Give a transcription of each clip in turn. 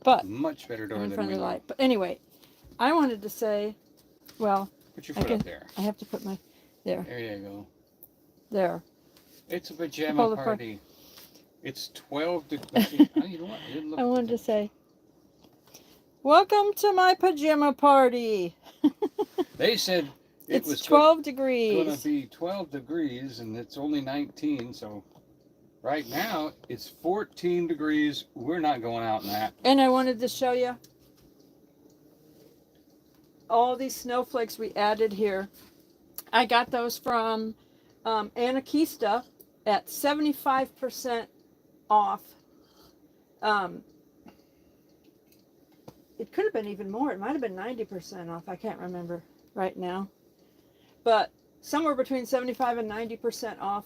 But much better door in than front we of the know. light. But anyway, I wanted to say, well, Put your foot up there. I have to put my there. There you go. There. It's a pajama party. It's 12 degrees. You know what? I wanted to say, welcome to my pajama party. They said it was 12 going degrees. to be 12 degrees, and it's only 19. So right now it's 14 degrees. We're not going out in that. And I wanted to show you all these snowflakes we added here. I got those from Anakista at 75% off. It could have been even more. It might have been 90% off. I can't remember right now. But somewhere between 75 and 90% off.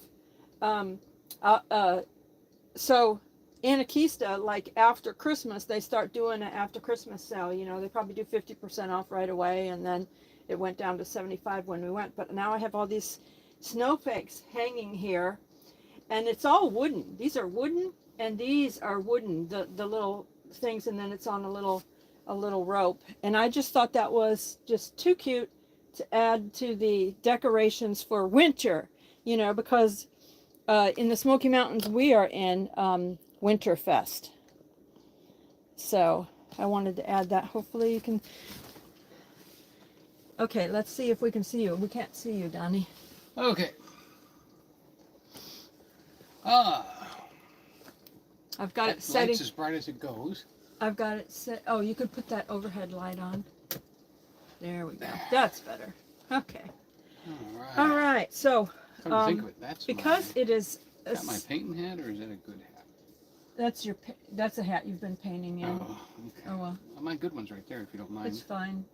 So Anakista, like after Christmas, they start doing an after Christmas sale. You know, they probably do 50% off right away, and then it went down to 75 when we went. But now I have all these snowflakes hanging here, and it's all wooden. These are wooden, and these are wooden, the little things, and then it's on a little rope. And I just thought that was just too cute to add to the decorations for winter, you know, because in the Smoky Mountains we are in Winterfest. So I wanted to add that. Hopefully you can. Okay, let's see if we can see you. We can't see you, Donny. Okay. I've got it That setting. light's as bright as it goes. I've got it set. Oh, you could put that overhead light on. There we go. That's better. Okay. All right. All right. So, Come to think of it, that's because it is. Is that my painting hat, or is that a good hat? That's a hat you've been painting in. Oh, okay. Oh well. My good one's right there, if you don't mind. It's fine.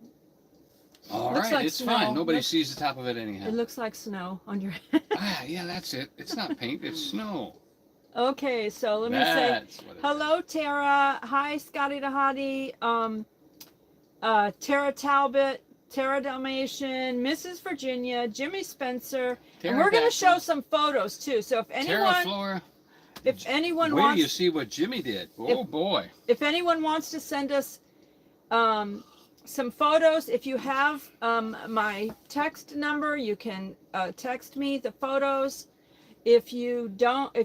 All Looks right, like it's snow. fine. Nobody sees the top of it anyhow. It looks like snow on your head. Yeah, that's it. It's not paint, it's snow. Okay, so let me say hello, Tara. Hi, Scotty the Hottie. Tara Talbot, Tara Dalmatian, Mrs. Virginia, Jimmy Spencer, and we're going to show some photos too. So if anyone, Wait wants, till you see what Jimmy did. Oh boy! If anyone wants to send us some photos, if you have my text number, you can text me the photos. If you don't,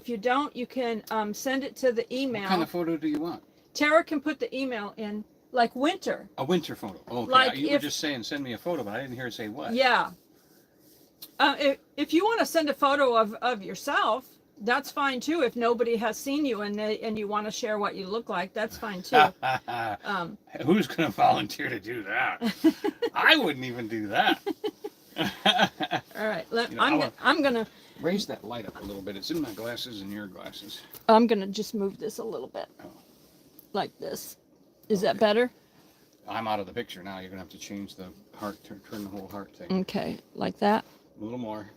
you can send it to the email. What kind of photo do you want? Tara can put the email in, like winter. A winter photo. Okay. Like you were just saying send me a photo, but I didn't hear it say what. Yeah. If you want to send a photo of yourself, that's fine too. If nobody has seen you and you want to share what you look like, that's fine too. Who's going to volunteer to do that? I wouldn't even do that. All right. I'm gonna raise that light up a little bit. It's in my glasses and your glasses. I'm gonna just move this a little bit, like this. Is that better? I'm out of the picture now. You're gonna have to change the heart, turn the whole heart thing. Okay, like that. A little more.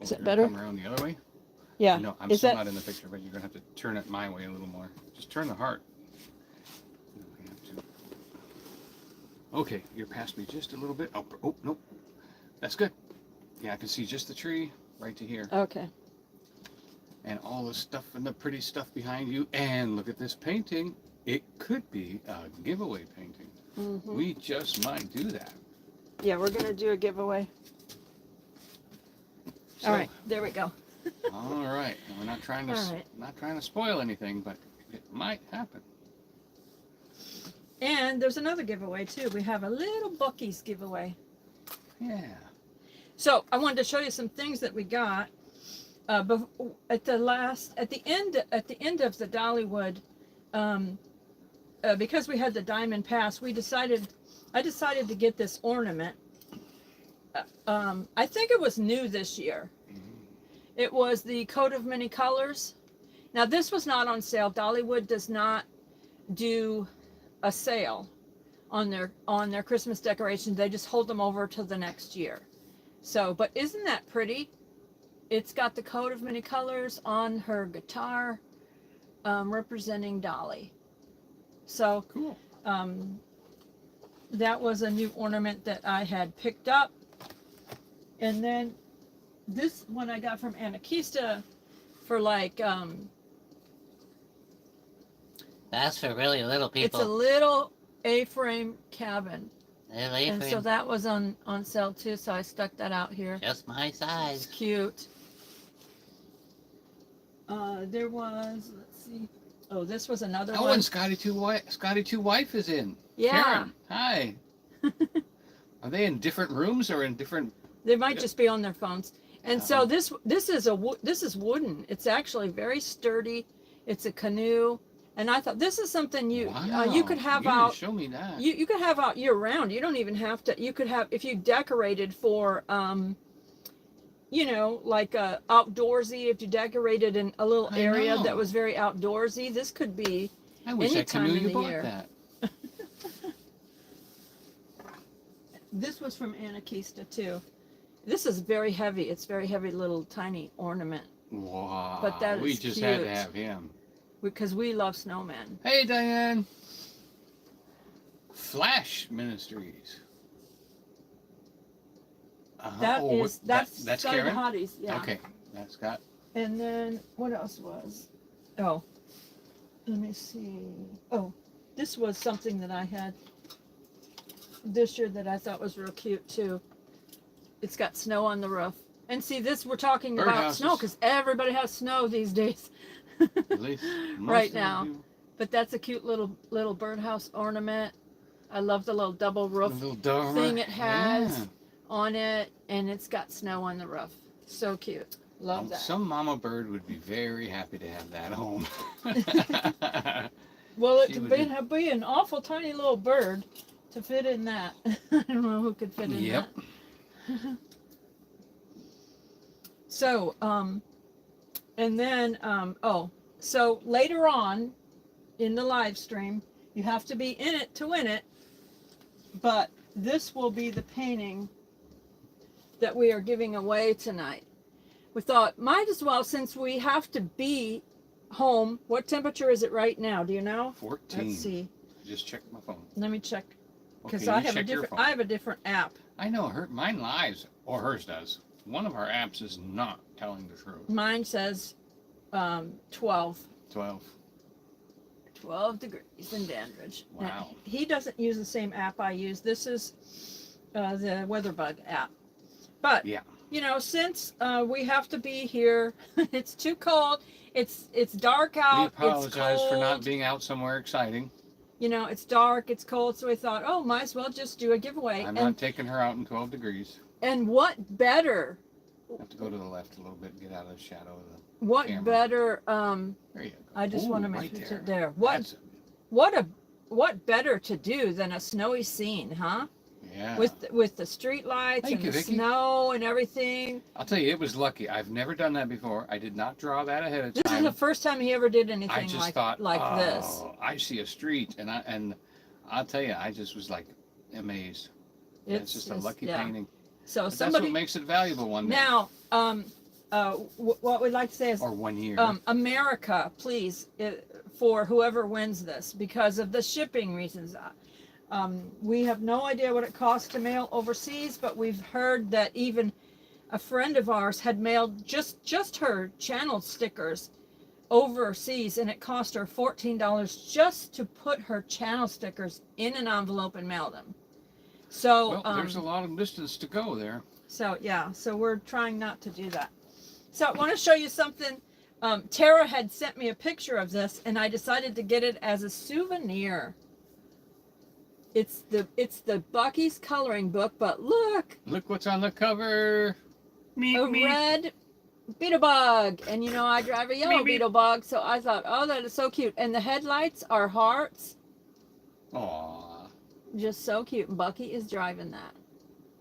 Is that better? Come around the other way. Yeah. No, I'm still not in the picture, but you're gonna have to turn it my way a little more. Just turn the heart. Okay, you're past me just a little bit. Oh, nope. That's good. Yeah, I can see just the tree right to here. Okay. And all the stuff and the pretty stuff behind you. And look at this painting. It could be a giveaway painting. Mm-hmm. We just might do that. Yeah, we're going to do a giveaway. So, all right, there we go. All right. We're not trying to spoil anything, but it might happen. And there's another giveaway too. We have a little Buc-ees giveaway. Yeah. So I wanted to show you some things that we got at the end of the Dollywood. Because we had the Diamond Pass, I decided to get this ornament. I think it was new this year. It was the Coat of Many Colors. Now this was not on sale. Dollywood does not do a sale on their Christmas decorations. They just hold them over till the next year. So, but isn't that pretty? It's got the Coat of Many Colors on her guitar, representing Dolly. So cool. That was a new ornament that I had picked up. And then this one I got from Anakista for like That's for really little people. It's a little A-frame cabin. Little And so A-frame. that was on sale too, so I stuck that out here. Just my It's size. cute. There was, let's see. Oh, this was another Oh, one. and Scotty Two Wife is in. Yeah. Karen, hi. Are they in different rooms or in different? They might just be on their phones. And so Oh. this is wooden. It's actually very sturdy. It's a canoe. And I thought this is something you could have you out. Show me that. You could have out year round. You don't even have to. You could have, if you decorated for you know, like outdoorsy. If you decorated in a little area that was very outdoorsy, this could be I wish I anytime knew in you the bought year. that. This was from Anakista too. This is very heavy. It's very heavy little tiny ornament Wow. But that we is just had to cute. have him. because we love snowmen. Hey, Diane. Flash Ministries. That's That's Karen. Hotties, yeah. Okay, that's got. And then what else was? Oh, let me see. Oh, this was something that I had this year that I thought was real cute too. It's got snow on the roof. And see, this we're talking about snow Birdhouses. because everybody has snow these days. At least most Right of them now. do. But that's a cute little birdhouse ornament. I love the little double The roof little dormer. thing it has Yeah. on it, and it's got snow on the roof. So cute. Love that. Some mama bird would be very happy to have that home. Well, she it'd would be an awful tiny little bird to fit in that. I don't know who could fit in Yep. that. So, and then, so later on in the live stream, you have to be in it to win it, but this will be the painting that we are giving away tonight. We thought, might as well, since we have to be home. What temperature is it right now? Do you know? 14. Let's see. I just checked my phone. Let me check because Okay, I you have a check your different. phone. I have a different app. I know mine lies, or hers does. One of our apps is not telling the truth. Mine says 12 12. degrees in Dandridge. Now, Wow. he doesn't use the same app I use. This is the WeatherBug app. But Yeah. you know, since we have to be here, it's too cold. It's dark We out. It's apologize cold. for not being out somewhere exciting. You know, it's dark. It's cold. So we thought, oh, might as well just do a giveaway. I'm not taking her out in 12 degrees. And what better? Have to go to the left a little bit, get out of the shadow of the. What Camera. better? There you go. I just Ooh, want to right make there. it there. That's- What better to do than a snowy scene, huh? Yeah. With the street lights Thank and you, the Vicky. snow and everything. I'll tell you, it was lucky. I've never done that before. I did not draw that ahead of This time. is the first time he ever did I anything just like thought, this. oh, I see a street, and I'll tell you, I just was like amazed. It's just a lucky yeah. painting. So But somebody that's what makes it valuable one day. now, what we'd like to say is, Or 1 year. America, please, for whoever wins this, because of the shipping reasons. We have no idea what it costs to mail overseas, but we've heard that even a friend of ours had mailed just her channel stickers overseas, and it cost her $14 just to put her channel stickers in an envelope and mail them. So well, there's a lot of distance to go there. so yeah, so we're trying not to do that. So I want to show you something. Tara had sent me a picture of this, and I decided to get it as a souvenir. It's the Buc-ees coloring book, but look, Look what's on the cover. a red beetle bug, and you know I drive a yellow beetle bug, so I thought, oh, that is so cute. And the headlights are hearts, Aw. just so cute. And Bucky is driving that.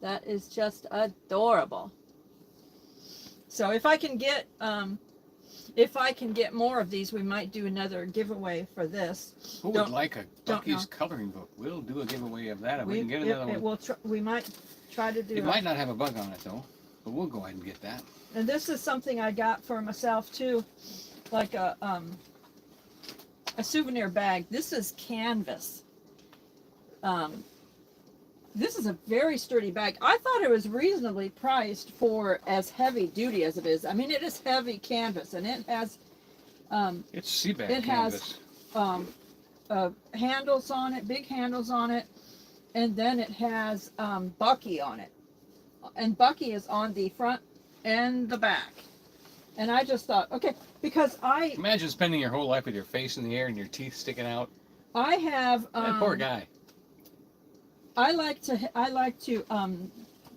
That is just adorable. So if I can get more of these, we might do another giveaway for this. Who would Don't- like a don't Buc-ees know. coloring book? We'll do a giveaway of that if we We can get another one. we might try to do It might not have a bug on it though, but we'll go ahead and get that. And this is something I got for myself too, like a souvenir bag. This is canvas. This is a very sturdy bag. I thought it was reasonably priced for as heavy duty as it is. I mean, it is heavy canvas, and it has It's sea bag It has- canvas. handles on it, big handles on it, and then it has Buc-ee on it, and Buc-ee is on the front and the back. And I just thought, okay, because imagine spending your whole life with your face in the air and your teeth sticking out. I have That poor guy. I like to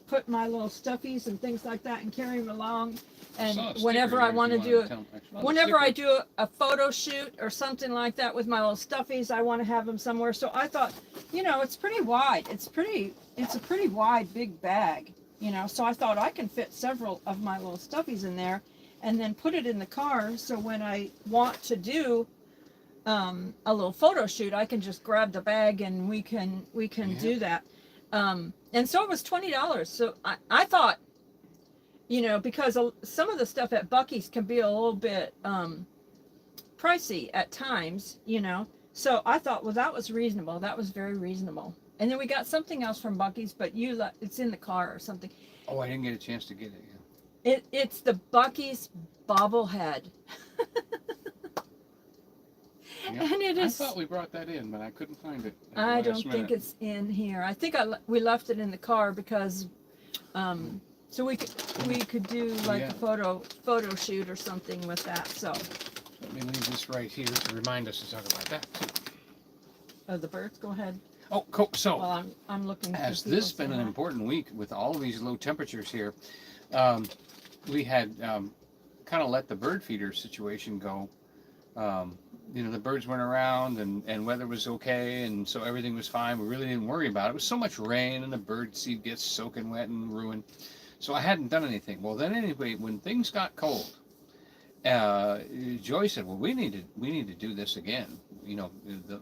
put my little stuffies and things like that and carry them along. And whenever I want to do it, whenever I do a photo shoot or something like that with my little stuffies, I want to have them somewhere. So I thought, you know, it's pretty wide. It's a pretty wide, big bag, you know. So I thought I can fit several of my little stuffies in there, and then put it in the car. So when I want to do a little photo shoot, I can just grab the bag and we can do that. And so it was $20. So I thought, you know, because some of the stuff at Buc-ee's can be a little bit pricey at times, you know. So I thought, well, that was reasonable. That was very reasonable. And then we got something else from Buc-ee's, but it's in the car or something. Oh, I didn't get a chance to get it yet. It's the Buc-ee's bobblehead. Yep. And it is. I thought we brought that in, but I couldn't find it. I don't think it's in here. I think we left it in the car because, so we could do like a photo shoot or something with that. So let me leave this right here to remind us to talk about that too. Oh, the birds. Go ahead. Oh, cool. So well, I'm looking. Has this been an important week with all these low temperatures here? We had kind of let the bird feeder situation go. You know, the birds went around and weather was okay, and so everything was fine. We really didn't worry about it. It was so much rain and the bird seed gets soaking wet and ruined. So I hadn't done anything. Well, then anyway, when things got cold, Joy said, well, we need to do this again. You know, the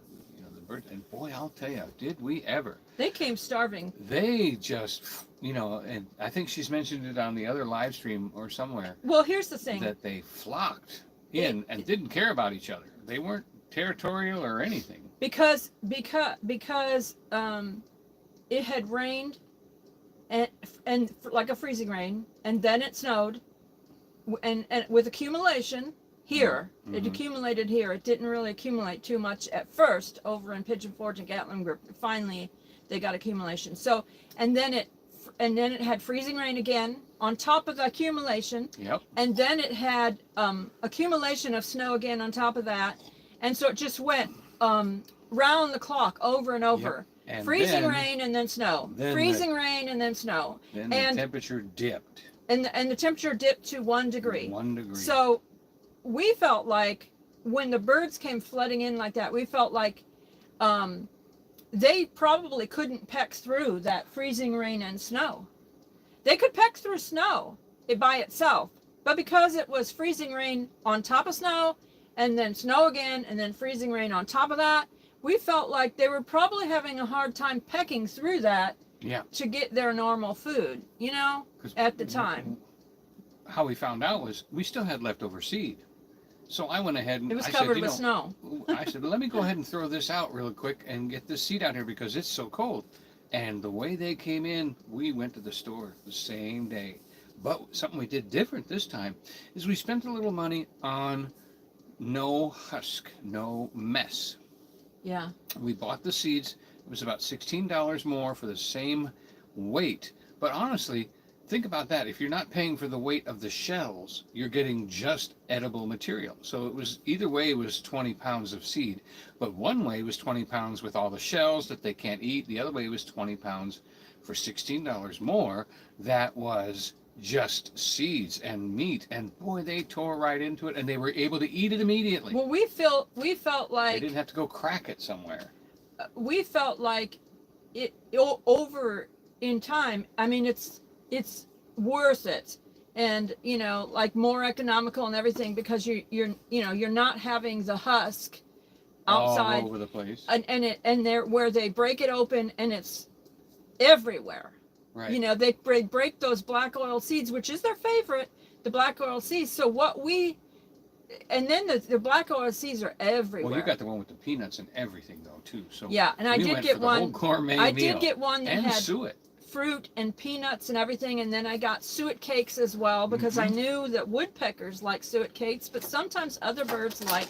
birds, and boy, I'll tell you, did we ever. They came starving. They just, you know, and I think she's mentioned it on the other live stream or somewhere. Well, here's the thing. That they flocked in and didn't care about each other. They weren't territorial or anything. Because it had rained and like a freezing rain, and then it snowed, and with accumulation here, it accumulated here. It didn't really accumulate too much at first over in Pigeon Forge and Gatlin Group. Finally, they got accumulation. So and then it had freezing rain again on top of the accumulation. Yep. And then it had accumulation of snow again on top of that. And so it just went round the clock over and over. Yep. And freezing rain and then snow. Freezing rain and then snow. Then the temperature dipped. And the temperature dipped to 1 degree. 1 degree. So we felt like when the birds came flooding in like that, we felt like they probably couldn't peck through that freezing rain and snow. They could peck through snow by itself, but because it was freezing rain on top of snow, and then snow again, and then freezing rain on top of that, we felt like they were probably having a hard time pecking through that to get their normal food, you know, at the time. How we found out was we still had leftover seed. So I went ahead and it was covered with snow. I said, let me go ahead and throw this out really quick and get this seed out here because it's so cold. And the way they came in, we went to the store the same day. But something we did different this time is we spent a little money on no husk, no mess. Yeah. We bought the seeds. It was about $16 more for the same weight. But honestly, think about that. If you're not paying for the weight of the shells, you're getting just edible material. So it was either way, it was 20 pounds of seed. But one way was 20 pounds with all the shells that they can't eat. The other way was 20 pounds for $16 more. That was just seeds and meat. And boy, they tore right into it and they were able to eat it immediately. Well, we felt like they didn't have to go crack it somewhere. We felt like it over in time. I mean, it's worth it, and you know, like more economical and everything because you're not having the husk outside all over the place, and there where they break it open and it's everywhere. Right. You know, they break those black oil seeds, which is their favorite, the black oil seeds. So and then the black oil seeds are everywhere. Well, you got the one with the peanuts and everything though too. So yeah, and I did get one gourmet meal. I did get one that had suet. Fruit and peanuts and everything, and then I got suet cakes as well because I knew that woodpeckers like suet cakes, but sometimes other birds like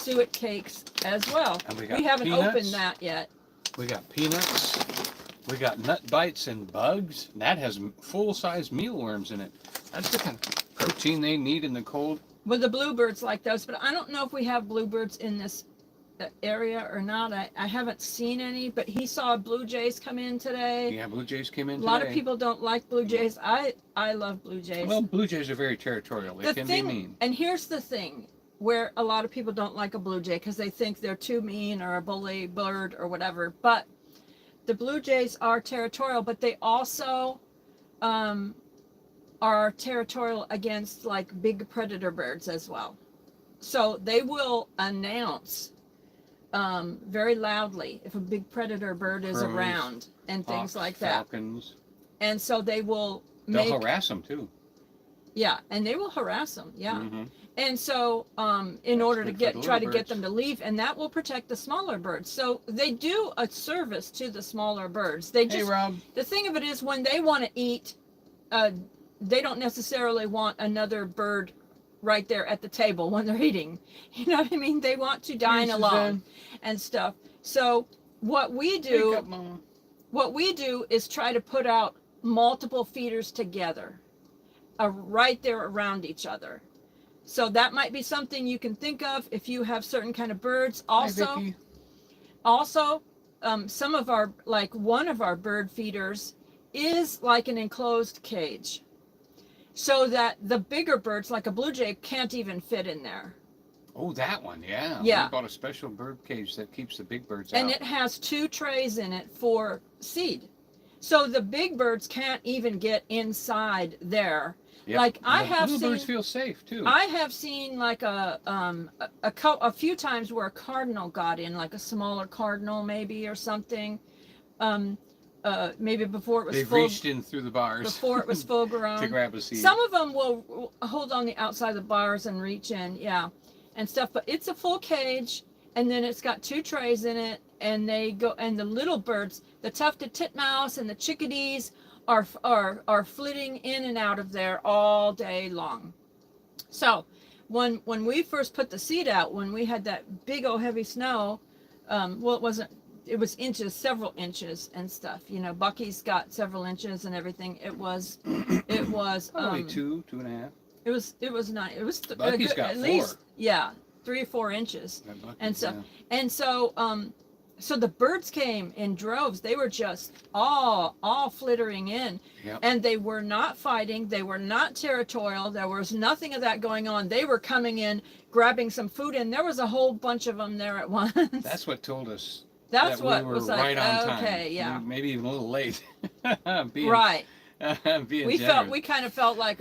suet cakes as well. And we got We haven't peanuts. opened that yet. We got peanuts. We got nut bites and bugs. That has full-size mealworms in it. That's the kind of protein they need in the cold. Well, the bluebirds like those, but I don't know if we have bluebirds in this area or not. I haven't seen any, but he saw blue jays come in today. Yeah, blue jays came in A today. lot of people don't like blue jays. I love blue jays. Well, blue jays are very territorial. They can be mean. And here's the thing, where a lot of people don't like a blue jay because they think they're too mean or a bully bird or whatever. But the blue jays are territorial, but they also are territorial against like big predator birds as well. So they will announce very loudly if a big predator bird is Crows, around and things hawks, like that. falcons. And so they will They'll harass them too. Yeah, and they will harass them. Yeah. Mm-hmm. And so in order to good for the try to little get them to leave, and that will protect the smaller birds. So they do a service to the smaller birds. They just, Hey, Rob. the thing of it is when they want to eat, they don't necessarily want another bird right there at the table when they're eating. You know what I mean? They want to dine Hey, alone Suzanne. and stuff. So what we Wake do, up, Mama. what we do is try to put out multiple feeders together, right there around each other. So that might be something you can think of if you have certain kind of birds. Also, Hi, Vicky. some of our, like one of our bird feeders is like an enclosed cage, so that the bigger birds, like a blue jay, can't even fit in there. Oh, that one, yeah. Yeah. We bought a special bird cage that keeps the big birds And out. it has 2 trays in it for seed. So the big birds can't even get inside there. Yep. Like I The have little birds seen, feel safe too. I have seen like a few times where a cardinal got in, like a smaller cardinal maybe or something. Maybe before it was They've full, reached in through the bars before it was full grown. to grab a seed. Some of them will hold on the outside of the bars and reach in, yeah, and stuff. But it's a full cage, and then it's got 2 trays in it, and they go. And the little birds, the tufted titmouse and the chickadees, are flitting in and out of there all day long. So when we first put the seed out, when we had that big old heavy snow, well, it was inches, several inches and stuff. You know, Buc-ees got several inches and everything. It was Probably 2.5. It was nice. It was Buc-ees got at 4. least, yeah, 3 or 4 inches That Buc-ees, and stuff. yeah. And so so the birds came in droves. They were just all flittering in. Yep. And they were not fighting. They were not territorial. There was nothing of that going on. They were coming in, grabbing some food, and there was a whole bunch of them there at once. That's what told us That's that what we were was like, right on time. okay, yeah. Maybe even a little late. being, Right. being We generous. kind of felt like,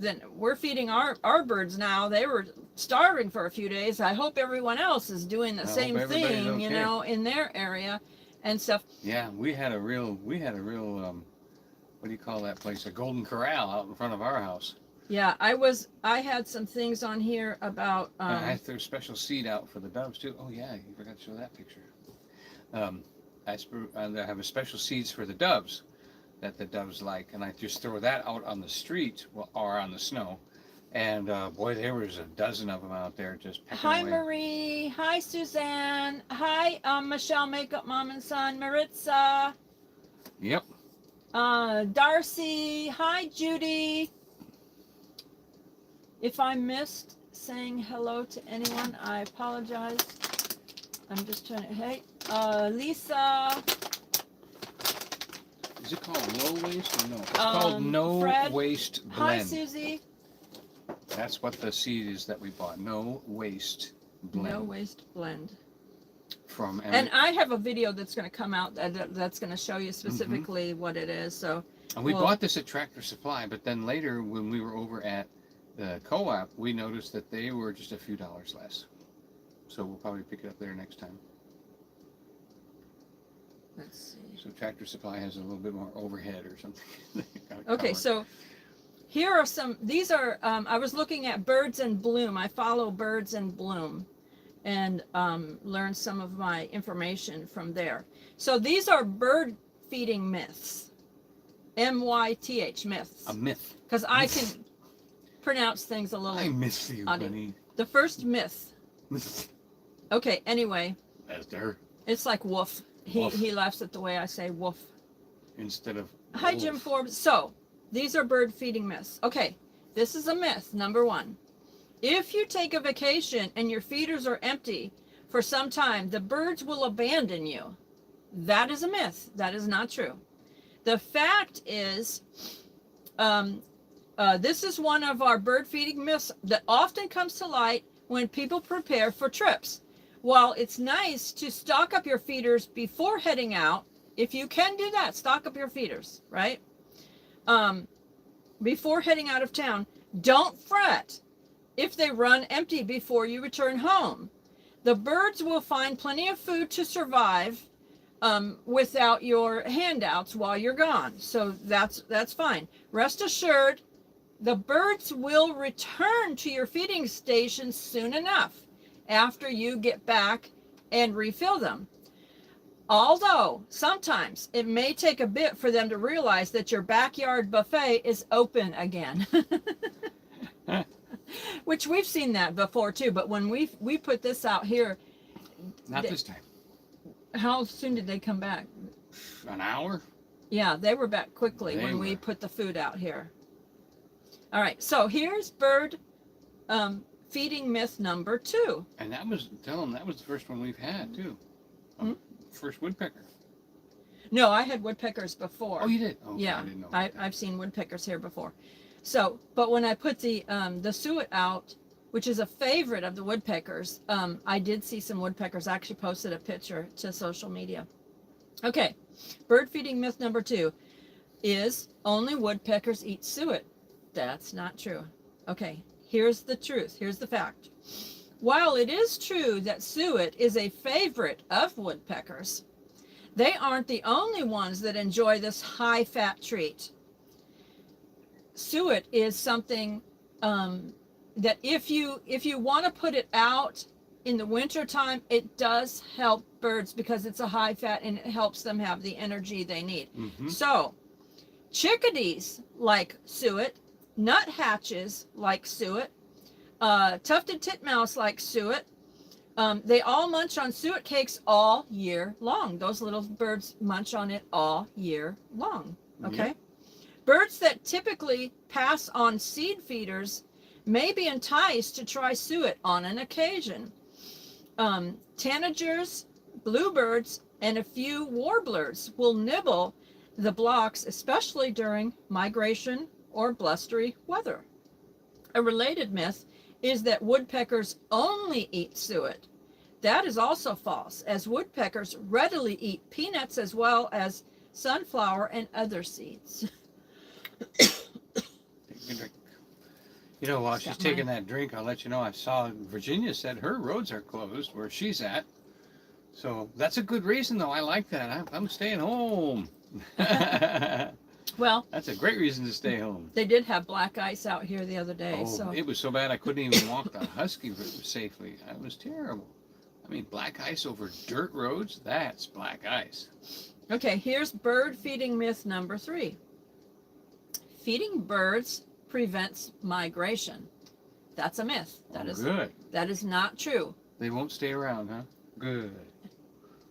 then we're feeding our birds now. They were starving for a few days. I hope everyone else is doing the same hope everybody's thing, you okay. know, in their area and stuff. Yeah, we had a real what do you call that place? A golden corral out in front of our house. Yeah, I had some things on here about I threw special seed out for the doves too. Oh yeah, you forgot to show that picture. I have a special seeds for the doves that the doves like, and I just throw that out on the street or on the snow. And boy, there was a dozen of them out there just pecking Hi away. Marie, hi Suzanne, hi Michelle, Makeup Mom and Son, Maritza, Yep. Darcy, hi Judy. If I missed saying hello to anyone, I apologize. I'm just trying to, hey, Lisa. Is it called low waste or no? It's called no Fred. waste Hi blend. Susie. That's what the seed is that we bought. No waste blend. No waste blend. From And I have a video that's going to come out that's going to show you specifically what it is. So. And we bought this at Tractor Supply, but then later when we were over at the co-op, we noticed that they were just a few dollars less. So we'll probably pick it up there next time. Let's see. So Tractor Supply has a little bit more overhead or something. Okay, so here are these are, I was looking at Birds in Bloom. I follow Birds in Bloom and learned some of my information from there. So these are bird feeding myths. M-Y-T-H, myths. A myth. Because I can pronounce things a little. I miss you, Audie. honey. The first myth Okay, anyway, That's her it's like woof. Woof. He laughs at the way I say woof. instead of. Hi, Jim wolf. Forbes. So, these are bird feeding myths. Okay, this is a myth, number one. If you take a vacation and your feeders are empty for some time, the birds will abandon you. That is a myth. That is not true. The fact is, this is one of our bird feeding myths that often comes to light when people prepare for trips. While it's nice to stock up your feeders before heading out, if you can do that, stock up your feeders, right? Before heading out of town, don't fret if they run empty before you return home. The birds will find plenty of food to survive without your handouts while you're gone. So that's fine. Rest assured, the birds will return to your feeding station soon enough after you get back and refill them. Although sometimes it may take a bit for them to realize that your backyard buffet is open again. Which we've seen that before too, but when we put this out here, Not this time. how soon did they come back? An hour? Yeah, they were back quickly They when we were. put the food out here. All right, so here's bird feeding myth number 2. And that was, tell them that was the first one we've had too. Hmm? First woodpecker. No, I had woodpeckers before. Oh, you did? Okay, Yeah, I didn't know. I've seen woodpeckers here before. So, but when I put the suet out, which is a favorite of the woodpeckers, I did see some woodpeckers. I actually posted a picture to social media. Okay, bird feeding myth number 2 is only woodpeckers eat suet. That's not true. Okay, here's the truth. Here's the fact. While it is true that suet is a favorite of woodpeckers, they aren't the only ones that enjoy this high-fat treat. Suet is something that if you want to put it out in the wintertime, it does help birds because it's a high fat and it helps them have the energy they need. Mm-hmm. So chickadees like suet, nuthatches like suet, tufted titmouse like suet. They all munch on suet cakes all year long. Those little birds munch on it all year long. Okay. Yep. Birds that typically pass on seed feeders may be enticed to try suet on an occasion. Tanagers, bluebirds, and a few warblers will nibble the blocks, especially during migration or blustery weather. A related myth is that woodpeckers only eat suet. That is also false, as woodpeckers readily eat peanuts as well as sunflower and other seeds. Take a drink. You know, while she's Got taking that drink, I'll let you know I saw Virginia said her roads are closed where she's at. So that's a good reason, though. I like that. I'm staying home. Well, That's a great reason to stay home. they did have black ice out here the other day, Oh, so it was so bad I couldn't even walk the Husky safely. It was terrible. I mean, black ice over dirt roads, that's black ice. okay, here's bird feeding myth number 3. Feeding birds prevents migration. That's a myth. Good. That is not true. They won't stay around, huh? Good.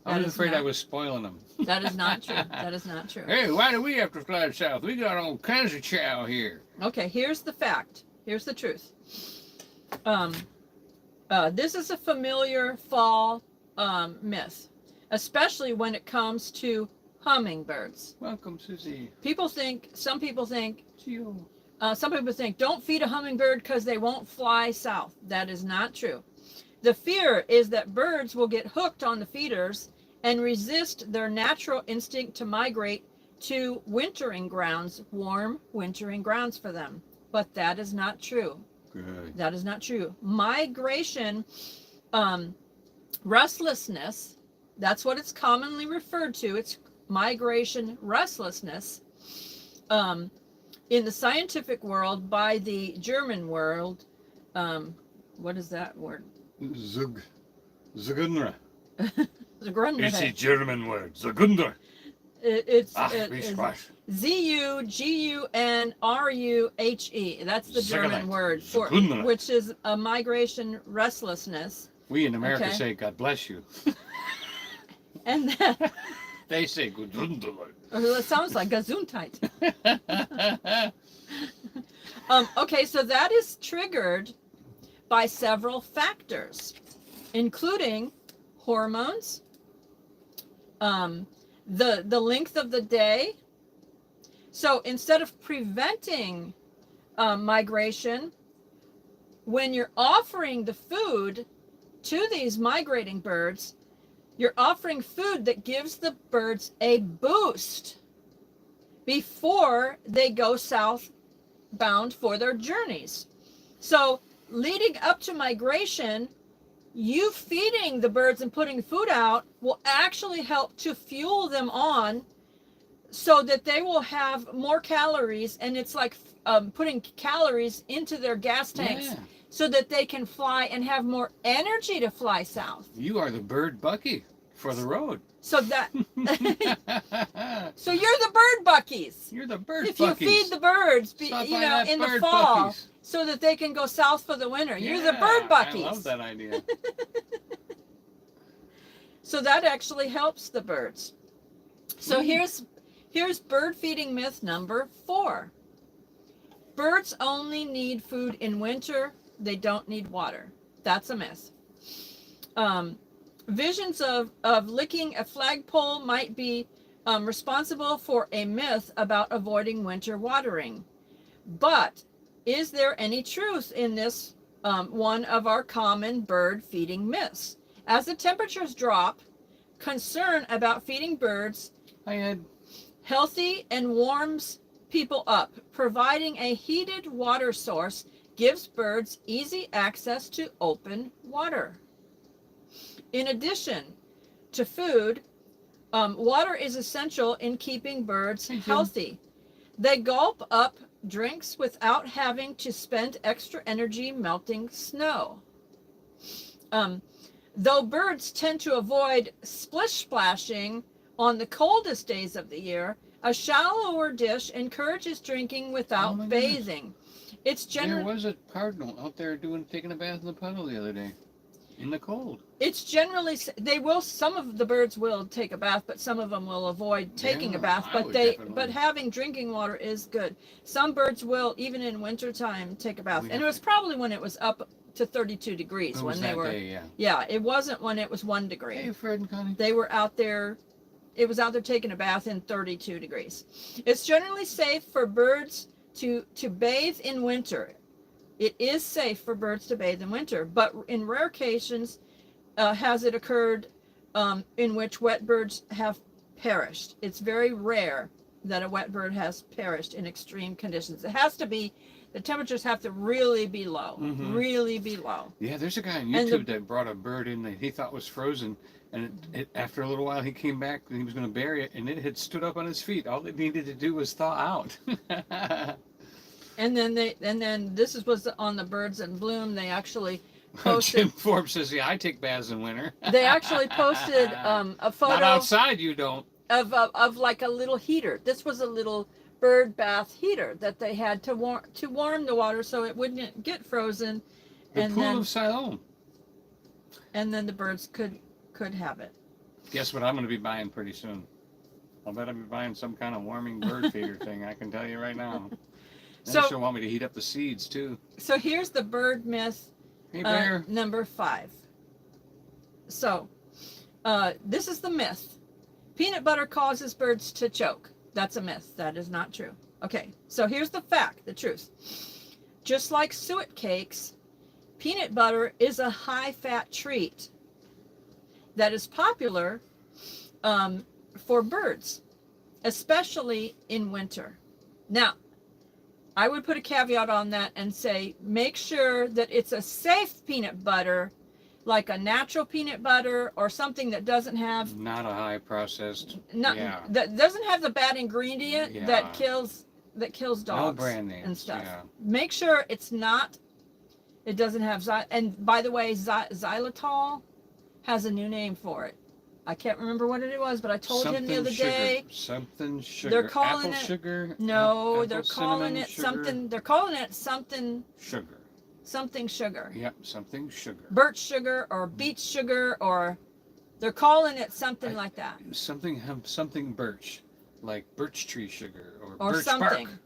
I That was is afraid I not- was spoiling them. That is not true. That is not true. Hey, why do we have to fly south? We got all kinds of chow here. Okay, here's the fact. Here's the truth. This is a familiar fall myth, especially when it comes to hummingbirds. Welcome, Susie. Some people think, Geo. don't feed a hummingbird because they won't fly south. That is not true. The fear is that birds will get hooked on the feeders and resist their natural instinct to migrate to wintering grounds, warm wintering grounds for them. But that is not true. Good. That is not true. Migration, restlessness, that's what it's commonly referred to. It's migration restlessness. In the scientific world, by the German world, what is that word? Zugundra. The Grunde. It's a German word. Zugundra. It's Wie Spaß. Zugruhe. That's the German Zuggerland. word for Zugundra. which is a migration restlessness. We in America Okay. say, God bless you. And then, They say, Gesundheit. it sounds like Gesundheit. Okay, so that is triggered by several factors, including hormones, the length of the day. So instead of preventing migration, when you're offering the food to these migrating birds, you're offering food that gives the birds a boost before they go southbound for their journeys. So leading up to migration, you feeding the birds and putting food out will actually help to fuel them on so that they will have more calories, and it's like putting calories into their gas tanks Yeah. so that they can fly and have more energy to fly south. You are the bird Buc-ee for the road. So that so you're the bird Buc-ees. You're the bird If Buc-ees. you feed the birds, Stop you by know, that in the bird fall, Buc-ees. so that they can go south for the winter. You're the Yeah, bird Buc-ees. I love that idea. So that actually helps the birds. So here's bird feeding myth number 4. Birds only need food in winter. They don't need water. That's a myth. Visions of licking a flagpole might be responsible for a myth about avoiding winter watering. But is there any truth in this one of our common bird feeding myths? As the temperatures drop, concern about feeding birds healthy and warms people up. Providing a heated water source gives birds easy access to open water. In addition to food, water is essential in keeping birds healthy. They gulp up drinks without having to spend extra energy melting snow. Though birds tend to avoid splish splashing on the coldest days of the year, a shallower dish encourages drinking without bathing. It's There was a cardinal out there taking a bath in the puddle the other day, in the cold. It's generally, some of the birds will take a bath, but some of them will avoid taking a bath, but having drinking water is good. Some birds will, even in wintertime, take a bath. And it was probably when it was up to 32 degrees when they were, yeah, it wasn't when it was 1 degree. Hey, Fred and Connie. They were out there, it was out there taking a bath in 32 degrees. It's generally safe for birds to bathe in winter. It is safe for birds to bathe in winter, but in rare occasions has it occurred in which wet birds have perished. It's very rare that a wet bird has perished in extreme conditions. It has to be, the temperatures have to really be low, really be low. Yeah, there's a guy on YouTube that brought a bird in that he thought was frozen, and after a little while he came back and he was going to bury it, and it had stood up on his feet. All it needed to do was thaw out. And then this was on the Birds in Bloom. They actually posted. Jim Forbes says, "Yeah, I take baths in winter." They actually posted a photo. Not outside, you don't. Of like a little heater. This was a little bird bath heater that they had to warm the water so it wouldn't get frozen. The pool of Siloam. And then the birds could have it. Guess what I'm going to be buying pretty soon? I'll bet I'll be buying some kind of warming bird feeder thing. I can tell you right now. So she'll want me to heat up the seeds too. So here's the bird myth. Hey, Bear. Number 5. So this is the myth. Peanut butter causes birds to choke. That's a myth. That is not true. Okay, so here's the fact, the truth. Just like suet cakes, peanut butter is a high-fat treat that is popular for birds, especially in winter. Now, I would put a caveat on that and say, make sure that it's a safe peanut butter, like a natural peanut butter or something that doesn't have... Not a high processed... That doesn't have the bad ingredient that kills dogs no brand names, and stuff. Yeah. Make sure it doesn't have... And by the way, xylitol has a new name for it. I can't remember what it was, but I told him the other day. Something sugar. They're calling apple sugar. No, apple they're calling it sugar. something. They're calling it something. Sugar. something sugar. Yep, something sugar. Birch sugar or beet sugar, or they're calling it something like that. Something birch, like birch tree sugar or birch something. bark.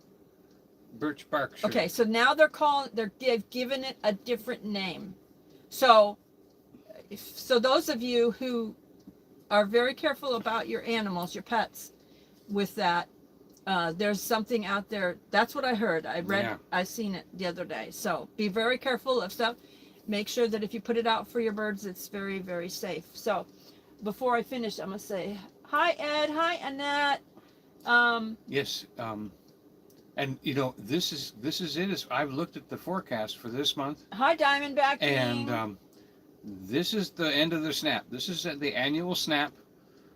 Birch bark sugar. Okay, so now they've given it a different name. So those of you who are very careful about your animals, your pets, with that, there's something out there. That's what I heard. I seen it the other day. So be very careful of stuff. Make sure that if you put it out for your birds, it's very, very safe. So before I finish, I'm gonna say hi, Ed. Hi, Annette. Yes. And you know, this is it. I've looked at the forecast for this month. Hi, Diamondback King. And this is the end of the snap. This is the annual snap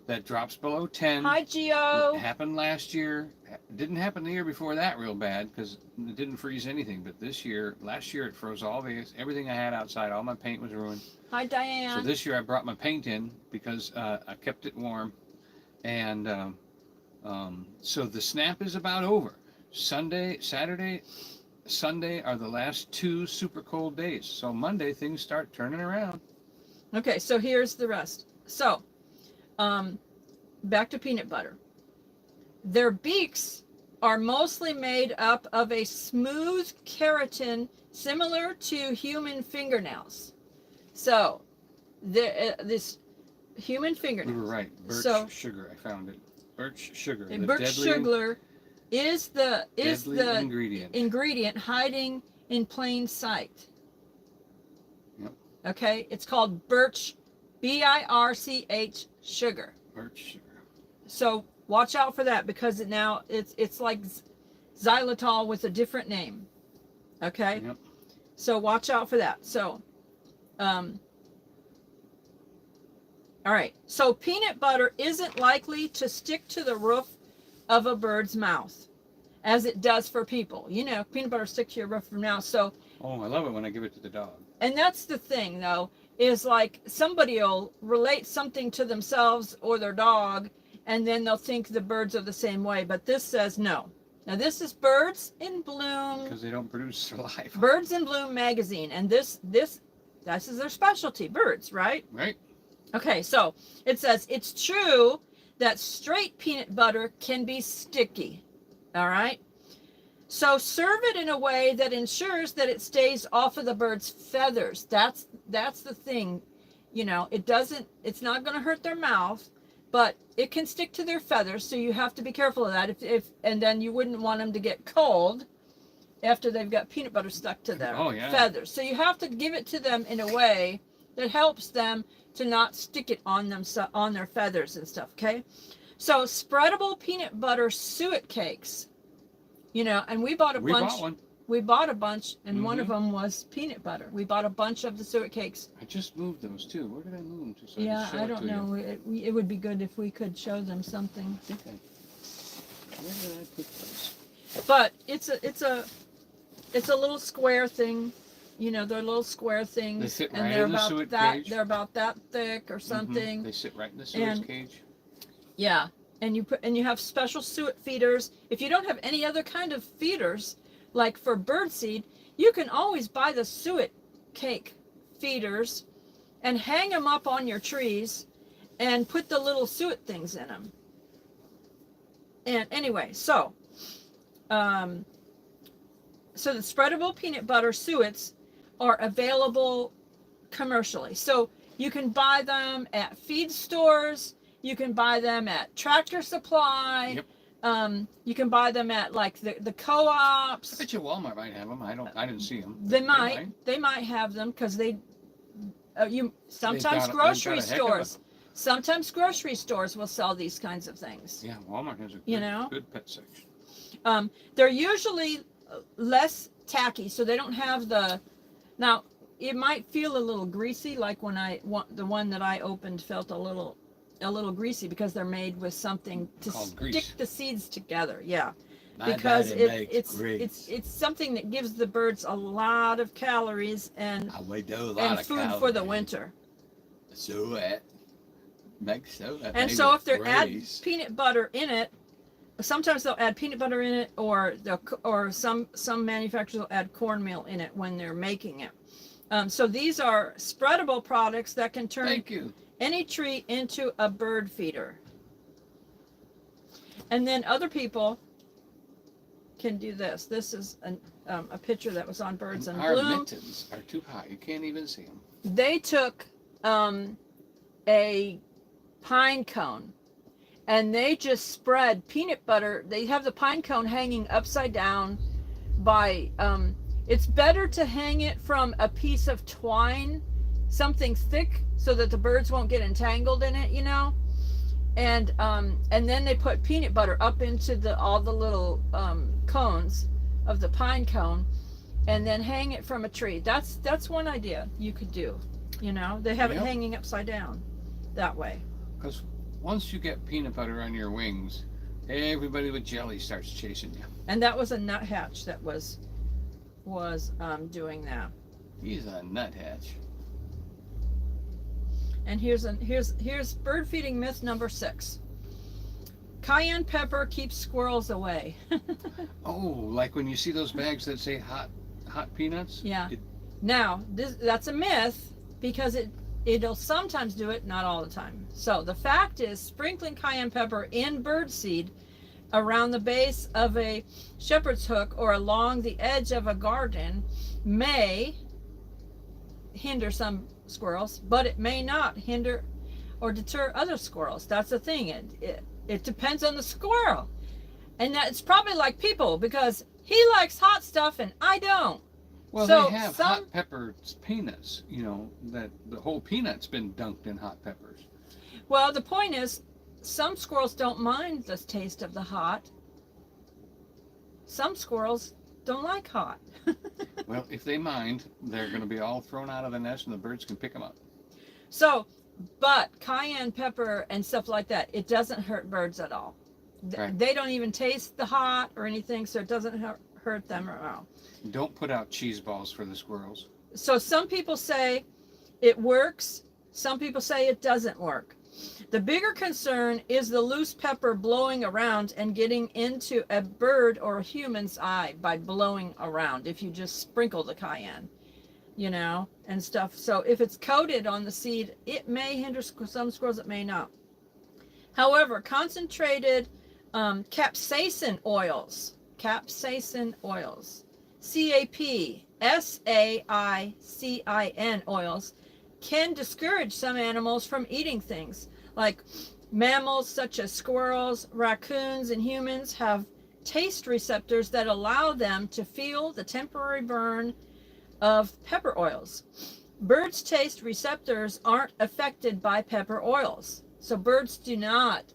that drops below 10. Hi, Gio. It happened last year. It didn't happen the year before that real bad because it didn't freeze anything. But last year it froze everything I had outside. All my paint was ruined. Hi, Diane. So this year I brought my paint in because I kept it warm. And so the snap is about over. Saturday, Sunday are the last 2 super cold days. So Monday things start turning around. Okay, so here's the rest. So, back to peanut butter. Their beaks are mostly made up of a smooth keratin similar to human fingernails. So, this human fingernails. You were right. Birch sugar. I found it. Birch sugar. Birch sugar is the ingredient hiding in plain sight. Yep. Okay, it's called birch, BIRCH sugar. Birch sugar. So watch out for that because it's like xylitol with a different name. Okay. Yep. So watch out for that. So, all right. So peanut butter isn't likely to stick to the roof of a bird's mouth as it does for people. You know, peanut butter sticks to your roof of your mouth. So. Oh, I love it when I give it to the dog. And that's the thing, though, is like somebody will relate something to themselves or their dog, and then they'll think the birds are the same way. But this says no. Now, this is Birds in Bloom. Because they don't produce saliva. Birds in Bloom magazine. And this is their specialty, birds, right? Right. Okay, so it says, it's true that straight peanut butter can be sticky. All right? So serve it in a way that ensures that it stays off of the bird's feathers. That's the thing. You know, it's not going to hurt their mouth, but it can stick to their feathers, so you have to be careful of that. And then you wouldn't want them to get cold after they've got peanut butter stuck to their feathers. So you have to give it to them in a way that helps them to not stick it on their feathers and stuff, okay? So spreadable peanut butter suet cakes. You know, and we bought a bunch. Bought one. We bought a bunch, and one of them was peanut butter. We bought a bunch of the suet cakes. I just moved those too. Where did I move them to? So I don't know. It would be good if we could show them something. Okay. Where did I put those? But it's a little square thing. You know, they're little square things. They fit and right they're in the about suet that. cage. They're about that thick or something. They sit right in the suet cage. Yeah. And you have special suet feeders. If you don't have any other kind of feeders, like for birdseed, you can always buy the suet cake feeders and hang them up on your trees and put the little suet things in them. And anyway, so the spreadable peanut butter suets are available commercially. So you can buy them at feed stores. You can buy them at Tractor Supply. Yep. You can buy them at like the co-ops. I bet you Walmart might have them. I didn't see them. They might have them because sometimes grocery stores. Sometimes grocery stores will sell these kinds of things. Yeah, Walmart has a good pet section. They're usually less tacky, so they don't have now it might feel a little greasy, like the one that I opened felt a little greasy because they're made with something to stick the seeds together. Yeah. Because it's something that gives the birds a lot of calories and food for the winter. So if they add peanut butter in it, sometimes they'll add peanut butter in it, or some manufacturers will add cornmeal in it when they're making it. So these are spreadable products that can turn Thank you. any treat into a bird feeder. And then other people can do this. This is a picture that was on Birds in Our Bloom. mittens are too high. You can't even see them. They took a pine cone and they just spread peanut butter. They have the pine cone hanging upside down by, it's better to hang it from a piece of twine, something thick, so that the birds won't get entangled in it, you know. And then they put peanut butter up into all the little cones of the pine cone, and then hang it from a tree. That's one idea you could do. You know, they have it hanging upside down that way. Because once you get peanut butter on your wings, everybody with jelly starts chasing you. And that was a nuthatch that was doing that. He's a nuthatch. And here's bird feeding myth number 6. Cayenne pepper keeps squirrels away. Oh, like when you see those bags that say hot peanuts? Yeah. Now, that's a myth, because it'll sometimes do it, not all the time. So the fact is, sprinkling cayenne pepper in bird seed around the base of a shepherd's hook or along the edge of a garden may hinder some squirrels, but it may not hinder or deter other squirrels. That's the thing. It depends on the squirrel. And that's probably like people, because he likes hot stuff and I don't. Well, So they have hot pepper peanuts, you know, that the whole peanut's been dunked in hot peppers. Well, the point is, some squirrels don't mind the taste of the hot. Some squirrels don't like hot. Well, if they mind, they're going to be all thrown out of the nest and the birds can pick them up. So, but cayenne pepper and stuff like that, it doesn't hurt birds at all. Right. They don't even taste the hot or anything, so it doesn't hurt them at all. Don't put out cheese balls for the squirrels. So some people say it works. Some people say it doesn't work. The bigger concern is the loose pepper blowing around and getting into a bird or a human's eye by blowing around if you just sprinkle the cayenne, you know, and stuff. So if it's coated on the seed, it may hinder some squirrels, it may not. However, concentrated capsaicin oils, CAPSAICIN oils, can discourage some animals from eating things. Like mammals such as squirrels, raccoons, and humans have taste receptors that allow them to feel the temporary burn of pepper oils. Birds' taste receptors aren't affected by pepper oils. So birds do not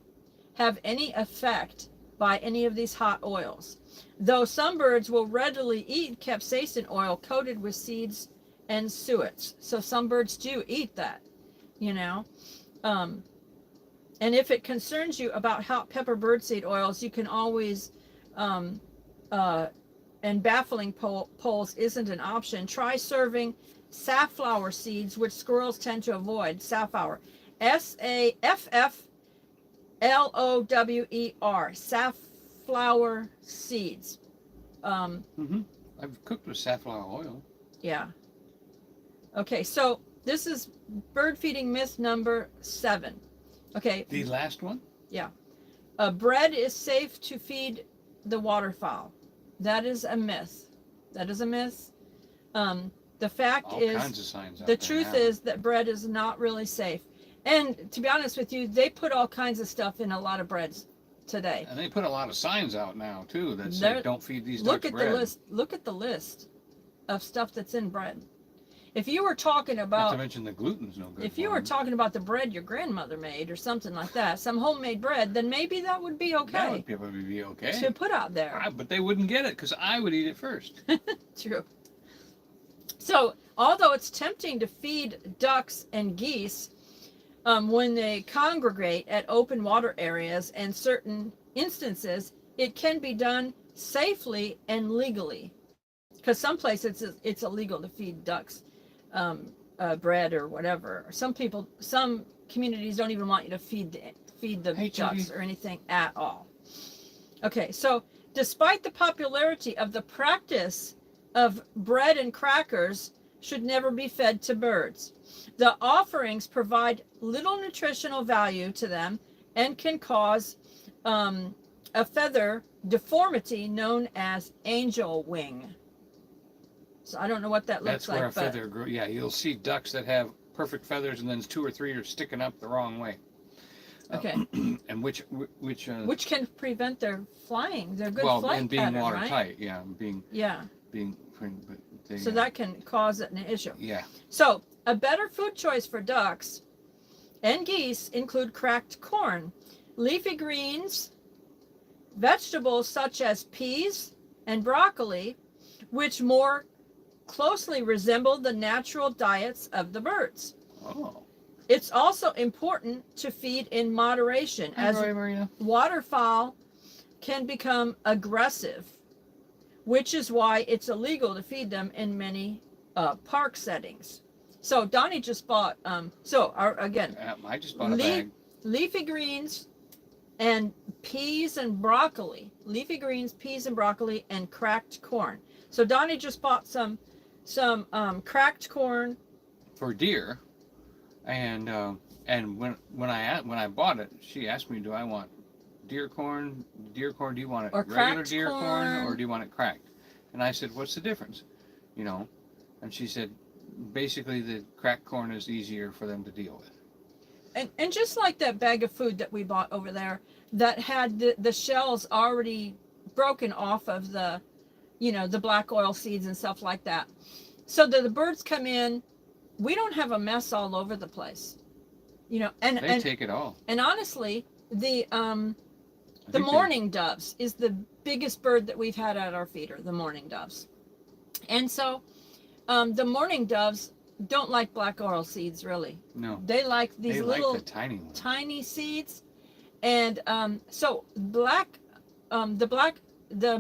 have any effect by any of these hot oils. Though some birds will readily eat capsaicin oil coated with seeds and suets. So some birds do eat that, you know. And if it concerns you about hot pepper birdseed oils, you can always, and baffling poles isn't an option. Try serving safflower seeds, which squirrels tend to avoid. Safflower, SAFFLOWER, safflower seeds. I've cooked with safflower oil. Yeah. Okay, so this is bird feeding myth number 7. Okay. The last one? Yeah. Bread is safe to feed the waterfowl. That is a myth. That is a myth. The fact All is, kinds of signs out the there truth now. is that bread is not really safe. And to be honest with you, they put all kinds of stuff in a lot of breads today. And they put a lot of signs out now too that say don't feed these Look ducks at bread. the list. Look at the list of stuff that's in bread. If you were talking Not about, to mention the gluten's no good. if you for were them. talking about the bread your grandmother made or something like that, some homemade bread, then maybe that would be That okay would probably be okay. to put out there. But they wouldn't get it because I would eat it first. True. So, although it's tempting to feed ducks and geese when they congregate at open water areas and certain instances, it can be done safely and legally. Because some places it's illegal to feed ducks bread or whatever. Some communities don't even want you to feed the Hey, ducks Judy. or anything at all. Okay, so despite the popularity of the practice of bread and crackers should never be fed to birds. The offerings provide little nutritional value to them and can cause a feather deformity known as angel wing. So I don't know what that looks That's where like. a feather grows. Yeah, you'll see ducks that have perfect feathers, and then 2 or 3 are sticking up the wrong way. Okay. And which can prevent their flying, their good well, flight and being pattern, watertight, yeah, being yeah. but they, So that can cause an issue. yeah. So a better food choice for ducks and geese include cracked corn, leafy greens, vegetables such as peas and broccoli, which more closely resemble the natural diets of the birds. Oh. It's also important to feed in moderation, as waterfowl can become aggressive, which is why it's illegal to feed them in many park settings. So Donnie just bought, I just bought a bag. Leafy greens and peas and broccoli. Leafy greens, peas and broccoli, and cracked corn. So Donnie just bought some cracked corn for deer. And when I bought it, she asked me, "Do I want deer corn? Do you want it regular deer corn, or do you want it cracked?" And I said, "What's the difference?" You know, and she said, "Basically, the cracked corn is easier for them to deal with." And just like that bag of food that we bought over there, that had the shells already broken off of the black oil seeds and stuff like that, so that the birds come in. We don't have a mess all over the place, and they take it all. And honestly, the mourning doves is the biggest bird that we've had at our feeder, the mourning doves. And so the mourning doves don't like black oil seeds, really. No. They like these little like the tiny ones. Tiny seeds. And so the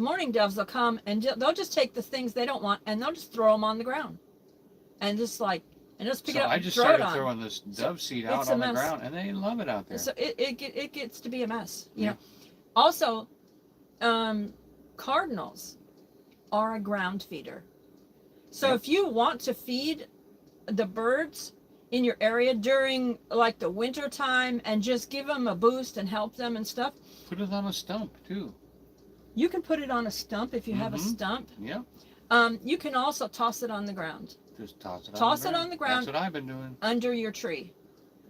mourning doves will come and they'll just take the things they don't want and they'll just throw them on the ground. And just pick it up. I just started throwing this dove seed out on the ground, and they love it out there. So it gets to be a mess, you know. Also, cardinals are a ground feeder. So if you want to feed the birds in your area during like the winter time and just give them a boost and help them and stuff, put it on a stump too. You can put it on a stump if you have a stump. Yeah. You can also toss it on the ground. Just toss it on the ground. That's what I've been doing. Under your tree.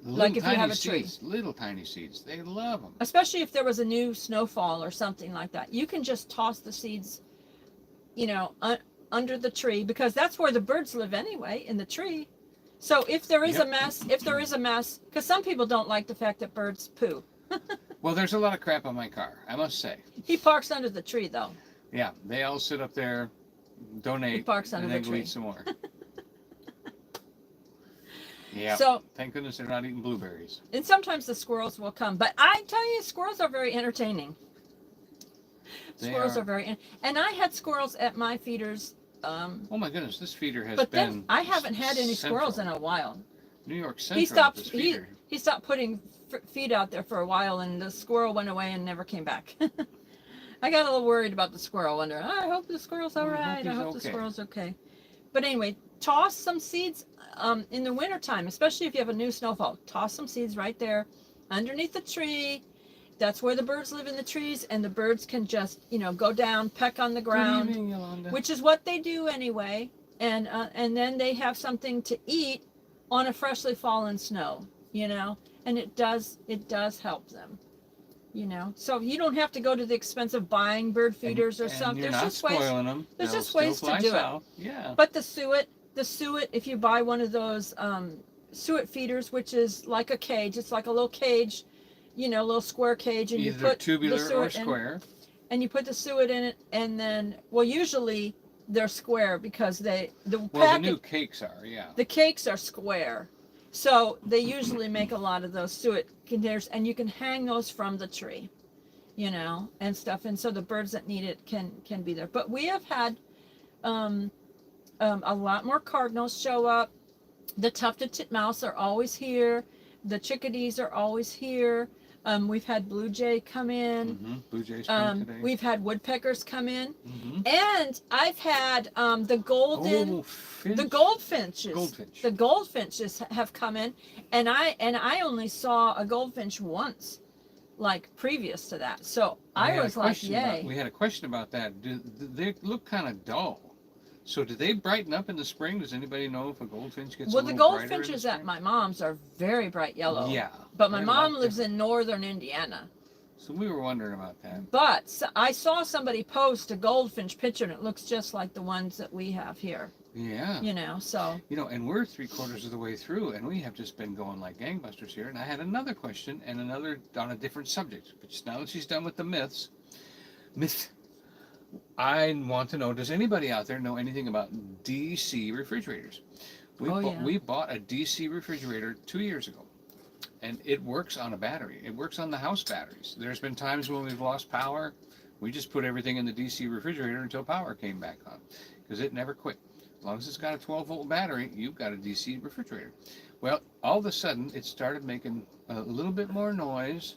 Like if you have a tree. Little tiny seeds. They love them. Especially if there was a new snowfall or something like that. You can just toss the seeds, under the tree, because that's where the birds live anyway, in the tree. So if there is a mess, because some people don't like the fact that birds poo. Well, there's a lot of crap on my car, I must say. He parks under the tree, though. Yeah, they all sit up there, donate, he parks under and then the go tree. eat some more. Yeah. So thank goodness they're not eating blueberries. And sometimes the squirrels will come, but I tell you, squirrels are very entertaining. Squirrels are very, and I had squirrels at my feeders. Oh my goodness, this feeder has but been. Then I haven't had any squirrels in a while. New York Central. He stopped putting feed out there for a while, and the squirrel went away and never came back. I got a little worried about the squirrel. Wondering, I hope the squirrel's all right. I hope the squirrel's okay. But anyway, toss some seeds in the wintertime, especially if you have a new snowfall. Toss some seeds right there underneath the tree. That's where the birds live, in the trees, and the birds can just, go down, peck on the ground, Good evening, Yolanda. Which is what they do anyway. And then they have something to eat on a freshly fallen snow, and it does help them, So you don't have to go to the expense of buying bird feeders or something. You're not spoiling them. There's just ways to do it. Yeah. But the suet, if you buy one of those suet feeders, which is like a cage, it's like a little cage, a little square cage, and either you put tubular the suet or square. And you put the suet in it, and then, usually they're square because the new cakes are, the cakes are square, so they usually make a lot of those suet containers, and you can hang those from the tree, and stuff, and so the birds that need it can be there. But we have had a lot more cardinals show up. The tufted titmouse are always here. The chickadees are always here. We've had blue jay come in. Blue jays come today. We've had woodpeckers come in, Mm-hmm. and I've had the golden, Oh, finch. the goldfinches. Goldfinch. The goldfinches have come in, and I only saw a goldfinch once, like previous to that. So I was like, yay. We had a question about that. Do they look kind of dull? So do they brighten up in the spring? Does anybody know if a goldfinch gets Well, a the little brighter in the goldfinches at spring? my mom's are very bright yellow. Yeah. But my They're a mom lot lives different. in northern Indiana. So we were wondering about that. But I saw somebody post a goldfinch picture, and it looks just like the ones that we have here. Yeah. You know, so. You know, and we're 3/4 of the way through, and we have just been going like gangbusters here. And I had another question and another on a different subject. But just now that she's done with the myth, I want to know, does anybody out there know anything about DC refrigerators? We bought a DC refrigerator 2 years ago, and it works on a battery. It works on the house batteries. There's been times when we've lost power. We just put everything in the DC refrigerator until power came back on, because it never quit. As long as it's got a 12-volt battery, you've got a DC refrigerator. Well, all of a sudden, it started making a little bit more noise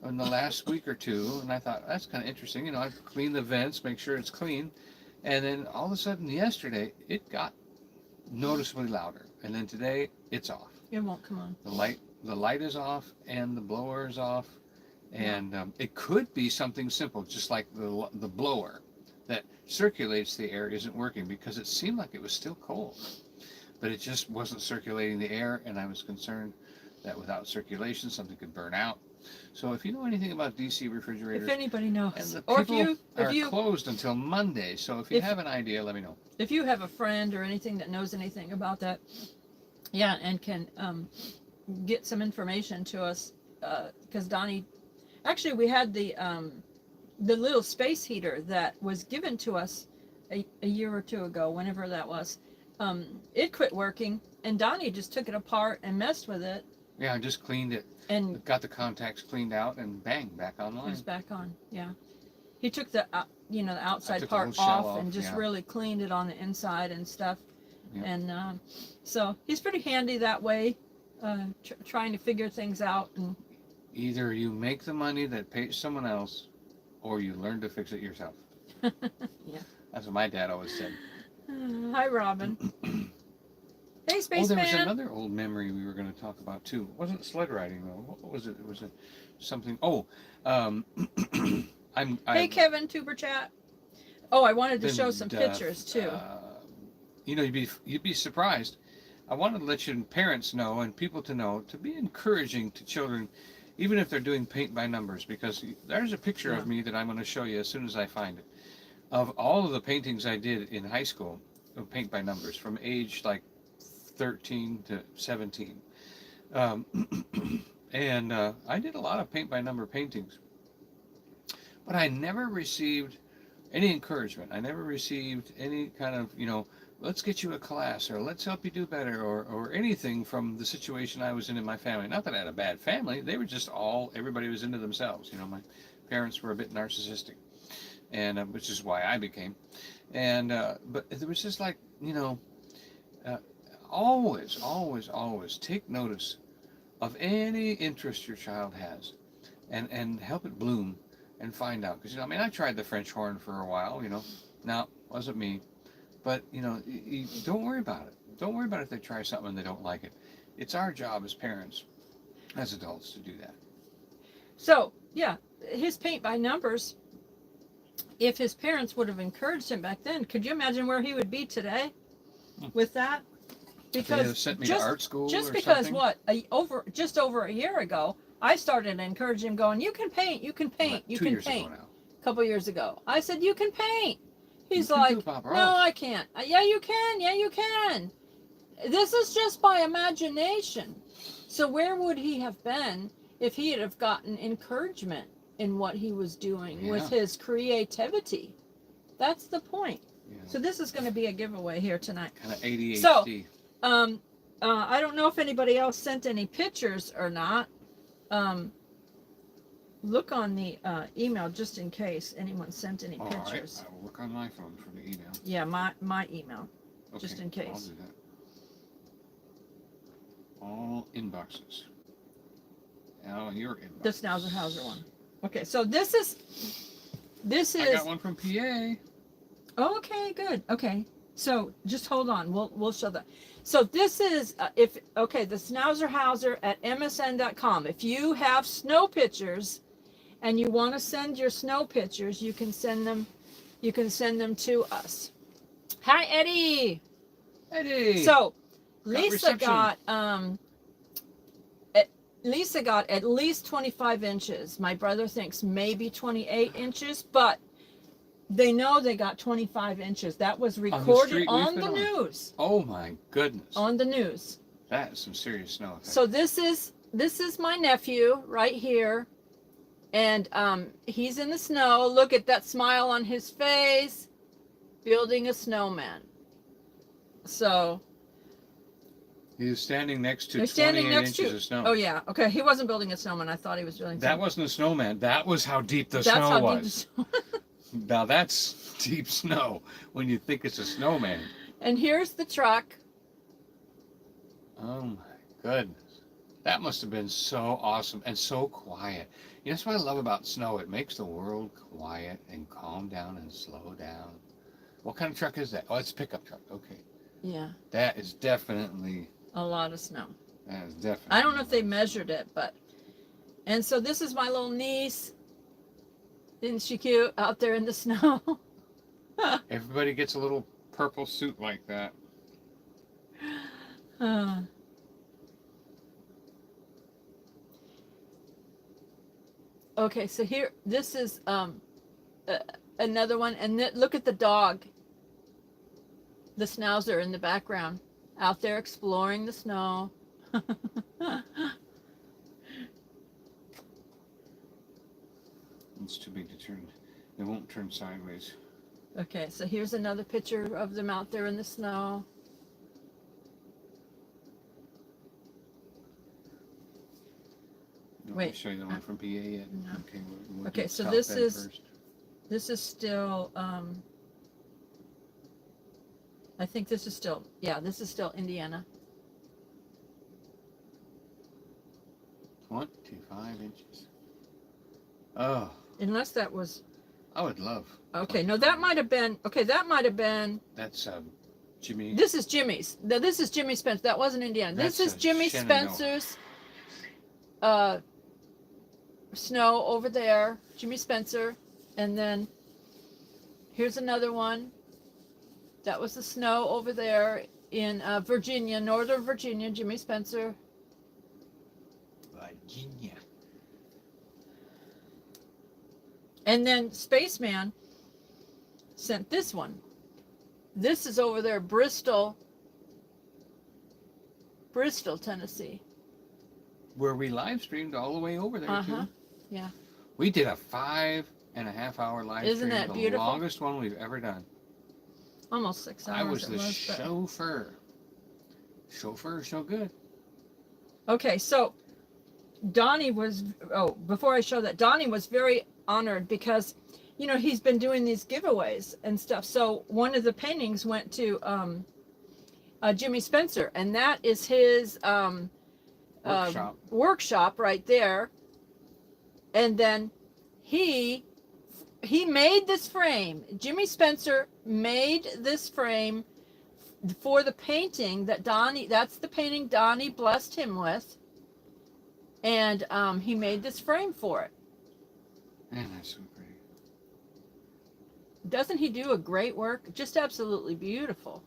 in the last week or two, and I thought, that's kind of interesting. You know, I clean the vents, make sure it's clean, and then all of a sudden yesterday it got noticeably louder, and then today it's off. It won't come on. The light is off and the blower is off, and it could be something simple, just like the blower that circulates the air isn't working, because it seemed like it was still cold, but it just wasn't circulating the air, and I was concerned that without circulation something could burn out. So if you know anything about DC refrigerators, If anybody knows, and the or people if you closed until Monday, so if you have an idea, let me know. If you have a friend or anything that knows anything about that, yeah, and can get some information to us, because Donnie, actually, we had the little space heater that was given to us a year or two ago, whenever that was. It quit working, and Donnie just took it apart and messed with it. Yeah, I just cleaned it. And got the contacts cleaned out, and bang, back it online. was back on. Yeah, he took the the outside took part the whole shell off and just really cleaned it on the inside and stuff. Yeah. And so he's pretty handy that way, trying to figure things out. And Either you make the money that pays someone else, or you learn to fix it yourself. yeah. That's what my dad always said. Hi, Robin. Hey, Spaceman. There was another old memory we were going to talk about too. It wasn't sled riding though. What was it? It was something. Oh, Hey, Kevin, Tuber Chat. Oh, I wanted to show some pictures too. You know, you'd be surprised. I wanted to let your parents know and people to know to be encouraging to children, even if they're doing paint by numbers, because there's a picture of me that I'm going to show you as soon as I find it, of all of the paintings I did in high school of paint by numbers from age like 13 to 17. And I did a lot of paint by number paintings, but I never received any encouragement. I never received any kind of, let's get you a class, or let's help you do better, or anything from the situation I was in my family. Not that I had a bad family. They were just everybody was into themselves. My parents were a bit narcissistic, and which is why I became. And but it was just like, always take notice of any interest your child has, and help it bloom and find out. Because I tried the French horn for a while. No, wasn't me. But you don't worry about it. Don't worry about if they try something and they don't like it. It's our job as parents, as adults, to do that. So yeah, his paint by numbers. If his parents would have encouraged him back then, could you imagine where he would be today with that? Because they have sent me to art school. Just or because something? just over a year ago, I started encouraging him, going, "You can paint, you can paint, you can paint." A couple years ago, I said, "You can paint." He's like, "No, I can't." Yeah, you can. Yeah, you can. This is just by imagination. So where would he have been if he had have gotten encouragement in what he was doing with his creativity? That's the point. Yeah. So this is going to be a giveaway here tonight. Kind of ADHD. So, I don't know if anybody else sent any pictures or not. Look on the email just in case anyone sent any pictures. Right. I will look on my phone for the email. Yeah, my email, just in case. I'll do that. All inboxes. Oh, you're in. The Schnauzer Hauser one. Okay, so this is. I got one from PA. Oh, okay, good. Okay, so just hold on. We'll show that. So this is the Schnauzer Hauser at msn.com. If you have snow pictures, and you want to send your snow pictures, you can send them. You can send them to us. Hi, Eddie. Eddie. So, Lisa got at least 25 inches. My brother thinks maybe 28 inches, but they know they got 25 inches. That was recorded on the news. Oh my goodness. On the news. That is some serious snow. So this is my nephew right here, and he's in the snow. Look at that smile on his face, building a snowman. So. He's standing next to 28 inches of snow. Oh, yeah. Okay. He wasn't building a snowman. I thought he was doing something. That wasn't a snowman. That was how deep the snow was. Now that's deep snow when you think it's a snowman. And here's the truck. Oh, my goodness. That must have been so awesome and so quiet. You know, that's what I love about snow. It makes the world quiet and calm down and slow down. What kind of truck is that? Oh, it's a pickup truck. Okay. Yeah. That is definitely... a lot of snow. That is definitely... I don't know if they measured it, but... And so this is my little niece. Isn't she cute out there in the snow? Everybody gets a little purple suit like that. Okay, so here, this is another one. And look at the dog. The Schnauzer in the background. Out there exploring the snow. It's too big to turn. It won't turn sideways. Okay, so here's another picture of them out there in the snow. Wait. I'll show you the one from PA yet. No. Okay. We'll Okay, do so South this Bend is first. this is still I think this is still Indiana. 25 inches. Oh. Unless that was. I would love. Okay, no, that might have been. Okay, that might have been. That's Jimmy. This is Jimmy's. No, this is Jimmy Spencer. That wasn't Indiana. That's This is Jimmy Shenandoah. Spencer's. Snow over there, Jimmy Spencer, and then here's another one. That was the snow over there in Virginia, Northern Virginia, Jimmy Spencer. Virginia. And then Spaceman sent this one. This is over there, Bristol, Tennessee. Where we live streamed all the way over there too. Yeah. We did a 5.5 hour live stream. Isn't that the beautiful? Longest one we've ever done. Almost 6 hours. I was the but... chauffeur. Chauffeur, so good. Okay, so Donny was. Oh, before I show that, Donny was very honored because, you know, he's been doing these giveaways and stuff. So one of the paintings went to Jimmy Spencer, and that is his workshop right there. And then he made this frame. Jimmy Spencer made this frame for the painting that Donny. That's the painting Donny blessed him with. And he made this frame for it. Man, that's so pretty. Doesn't he do a great work? Just absolutely beautiful.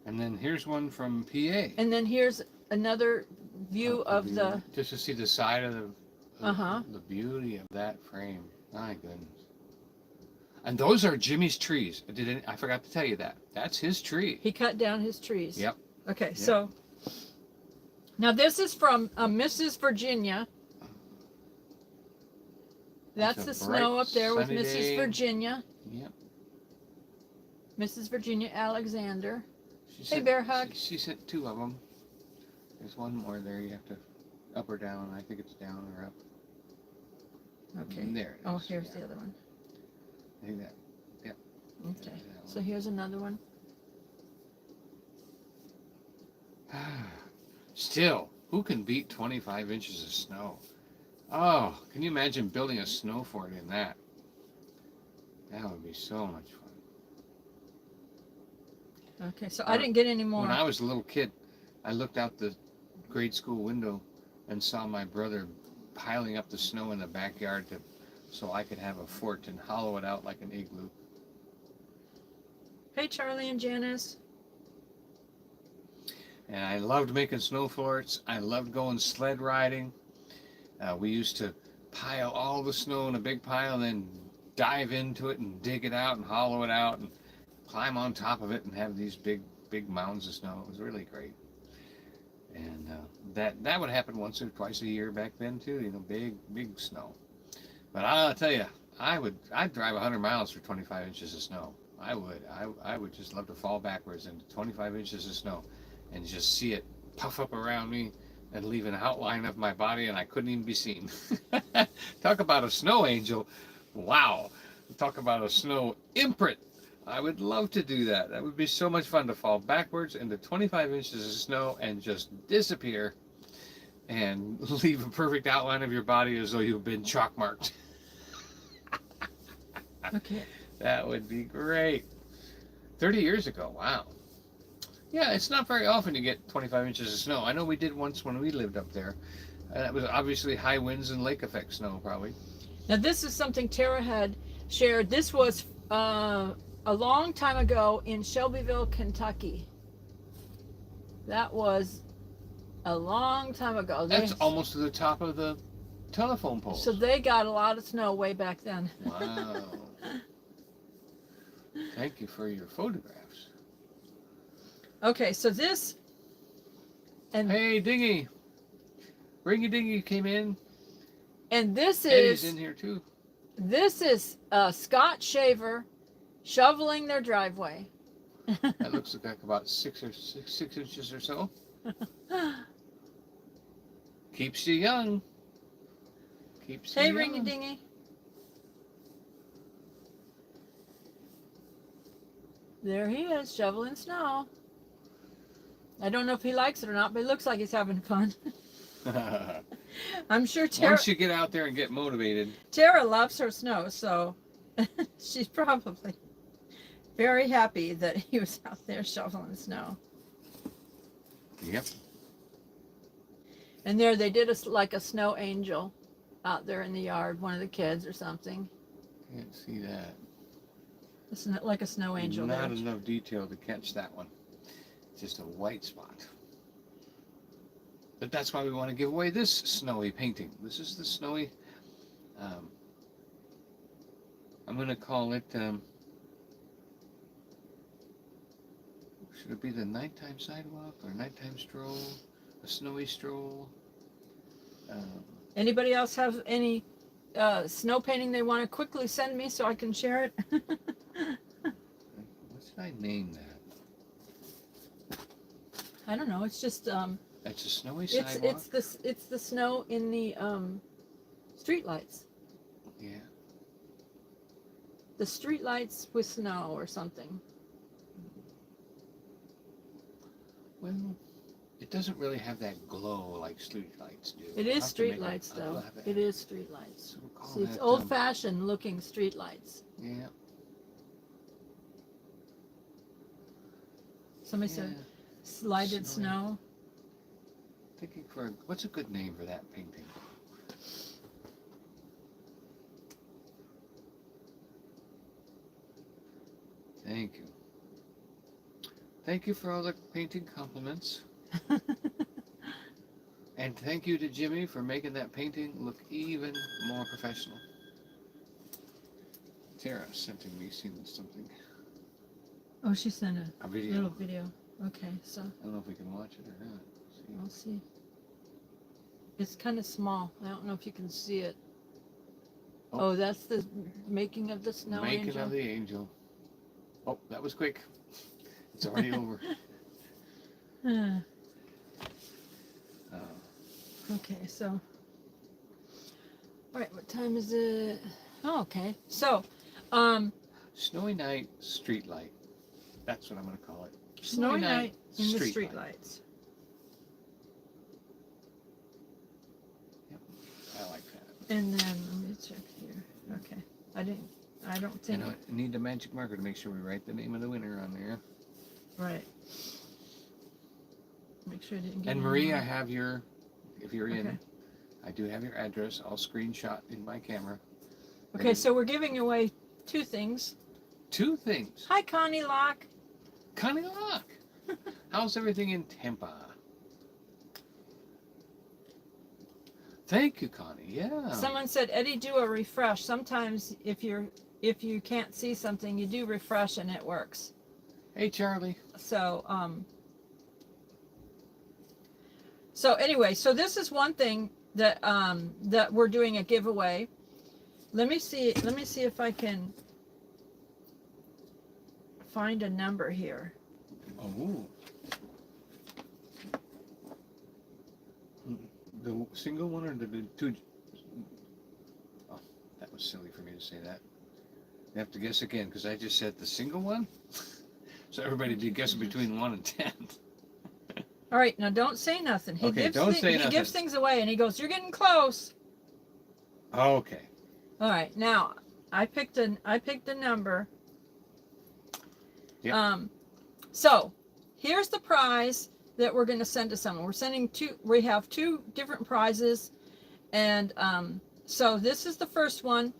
And then here's one from PA. And then here's another view of the. Just to see the side of the beauty of that frame. My goodness. And those are Jimmy's trees. I forgot to tell you that. That's his tree. He cut down his trees. Yep. Okay, Yep. so now this is from Mrs. Virginia. That's the snow up there with Mrs. Day. Virginia. Yep. Mrs. Virginia Alexander. She Hey, sent, Bear Hug. She sent 2 of them. There's one more there. You have to up or down. I think it's down or up. Okay. And there it is. Oh, here's the other one. I think that. Yep. Okay. There's that So here's another one. Still, Who can beat 25 inches of snow? Oh, can you imagine building a snow fort in that? That would be so much fun. Okay, so I didn't get any more. When I was a little kid, I looked out the grade school window and saw my brother piling up the snow in the backyard so I could have a fort and hollow it out like an igloo. Hey, Charlie and Janice. And I loved making snow forts. I loved going sled riding. We used to pile all the snow in a big pile and then dive into it and dig it out and hollow it out and climb on top of it and have these big mounds of snow. It was really great. And that would happen once or twice a year back then too, you know, big snow. But I'll tell you, I'd drive 100 miles for 25 inches of snow. I would just love to fall backwards into 25 inches of snow and just see it puff up around me and leave an outline of my body, and I couldn't even be seen. Talk about a snow angel. Wow. Talk about a snow imprint. I would love to do that. That would be so much fun to fall backwards into 25 inches of snow and just disappear and leave a perfect outline of your body as though you've been chalk marked. Okay. That would be great. 30 years ago, wow. Yeah, it's not very often you get 25 inches of snow. I know we did once when we lived up there. That was obviously high winds and lake effect snow, probably. Now this is something Tara had shared. This was a long time ago in Shelbyville, Kentucky. That was a long time ago. That's almost to the top of the telephone pole. So they got a lot of snow way back then. Wow. Thank you for your photographs. Okay, so this and hey, Dingy. Ringy Dingy came in. And this Eddie's is in here too. This is Scott Shaver shoveling their driveway. That looks like about six inches or so. Keeps you young. Keeps you Hey, young. Ringy Dingy. There he is, shoveling snow. I don't know if he likes it or not, but it looks like he's having fun. I'm sure Tara... Once you get out there and get motivated. Tara loves her snow, so she's probably very happy that he was out there shoveling snow. Yep. And there they did like a snow angel out there in the yard, one of the kids or something. Can't see that. Isn't it like a snow angel? Not there? enough detail to catch that one. Just a white spot. But that's why we want to give away this snowy painting. This is the snowy, I'm going to call it, should it be the nighttime sidewalk or nighttime stroll? A snowy stroll? Anybody else have any snow painting they want to quickly send me so I can share it? What should I name that? I don't know. It's just It's a snowy sidewalk? it's the snow in the street lights. Yeah. The street lights with snow or something. Well, it doesn't really have that glow like street lights do. It We'll is have to street make lights I'll though. have It is street lights. So we'll call See, it's that, old fashioned looking street lights. Yeah. Somebody said slided Snowy. snow. Thinking for what's a good name for that painting? Thank you. Thank you for all the painting compliments. And thank you to Jimmy for making that painting look even more professional. Tara sent me something. Oh, she sent A a video. little video. Okay, so I don't know if we can watch it or not. I'll see. It's kind of small. I don't know if you can see it. Oh. Oh, that's the making of the snow Making angel. of the angel. Oh, that was quick. It's already over. Okay, so. All right, what time is it? Oh, okay. So, Snowy night street light. That's what I'm going to call it. snowy night in the street street light. lights. I like that. And then let me check here. Okay. I don't think. And I need the magic marker to make sure we write the name of the winner on there. Right. Make sure I didn't get And any Marie, more. I have your, if you're in, Okay. I do have your address. I'll screenshot in my camera. Okay, so we're giving away 2 things. 2 things. Hi, Connie Locke. Connie Locke. How's everything in Tampa? Thank you, Connie. Yeah. Someone said, Eddie, do a refresh. Sometimes if you can't see something, you do refresh and it works. Hey, Charlie. So so anyway, so this is one thing that that we're doing a giveaway. Let me see if I can find a number here. Oh. The single one or the 2? Oh, that was silly for me to say that. You have to guess again because I just said the single one. So everybody did guess between 1 and 10. All right, now don't say nothing. He Okay, gives don't say he nothing. gives things away and he goes, "You're getting close." Okay. All right, now I picked a number. Yep. So here's the prize that we're going to send to someone. We're sending 2. We have 2 different prizes, and so this is the first one.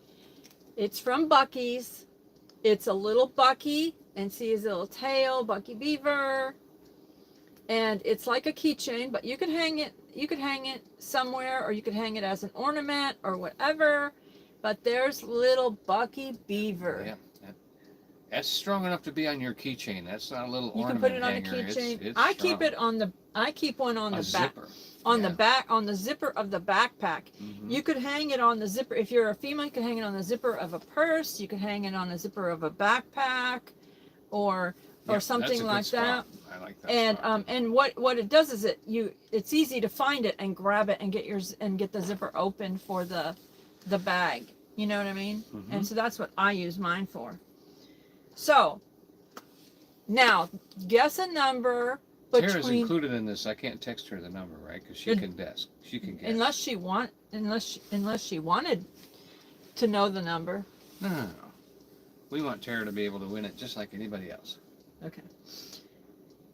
It's from Buc-ees. It's a little Bucky, and see his little tail, Bucky Beaver, and it's like a keychain. But you could hang it. You could hang it somewhere, or you could hang it as an ornament or whatever. But there's little Bucky Beaver. Yeah. That's strong enough to be on your keychain. That's not a little You can ornament put it on a hanger. keychain. It's I strong. keep it on the. I keep one on the back. Zipper. On Yeah. the back, on the zipper of the backpack. Mhm. You could hang it on the zipper. If you're a female, you can hang it on the zipper of a purse. You can hang it on the zipper of a backpack, or Yeah, something that's a like good that. spot. I like that. spot. And what it does is it's easy to find it and grab it and get the zipper open for the bag. You know what I mean? Mhm. And so that's what I use mine for. So now guess a number Tara's between, included in this. I can't text her the number, right? Because she can guess. She can guess. unless she wanted to know the number. No. We want Tara to be able to win it just like anybody else. Okay.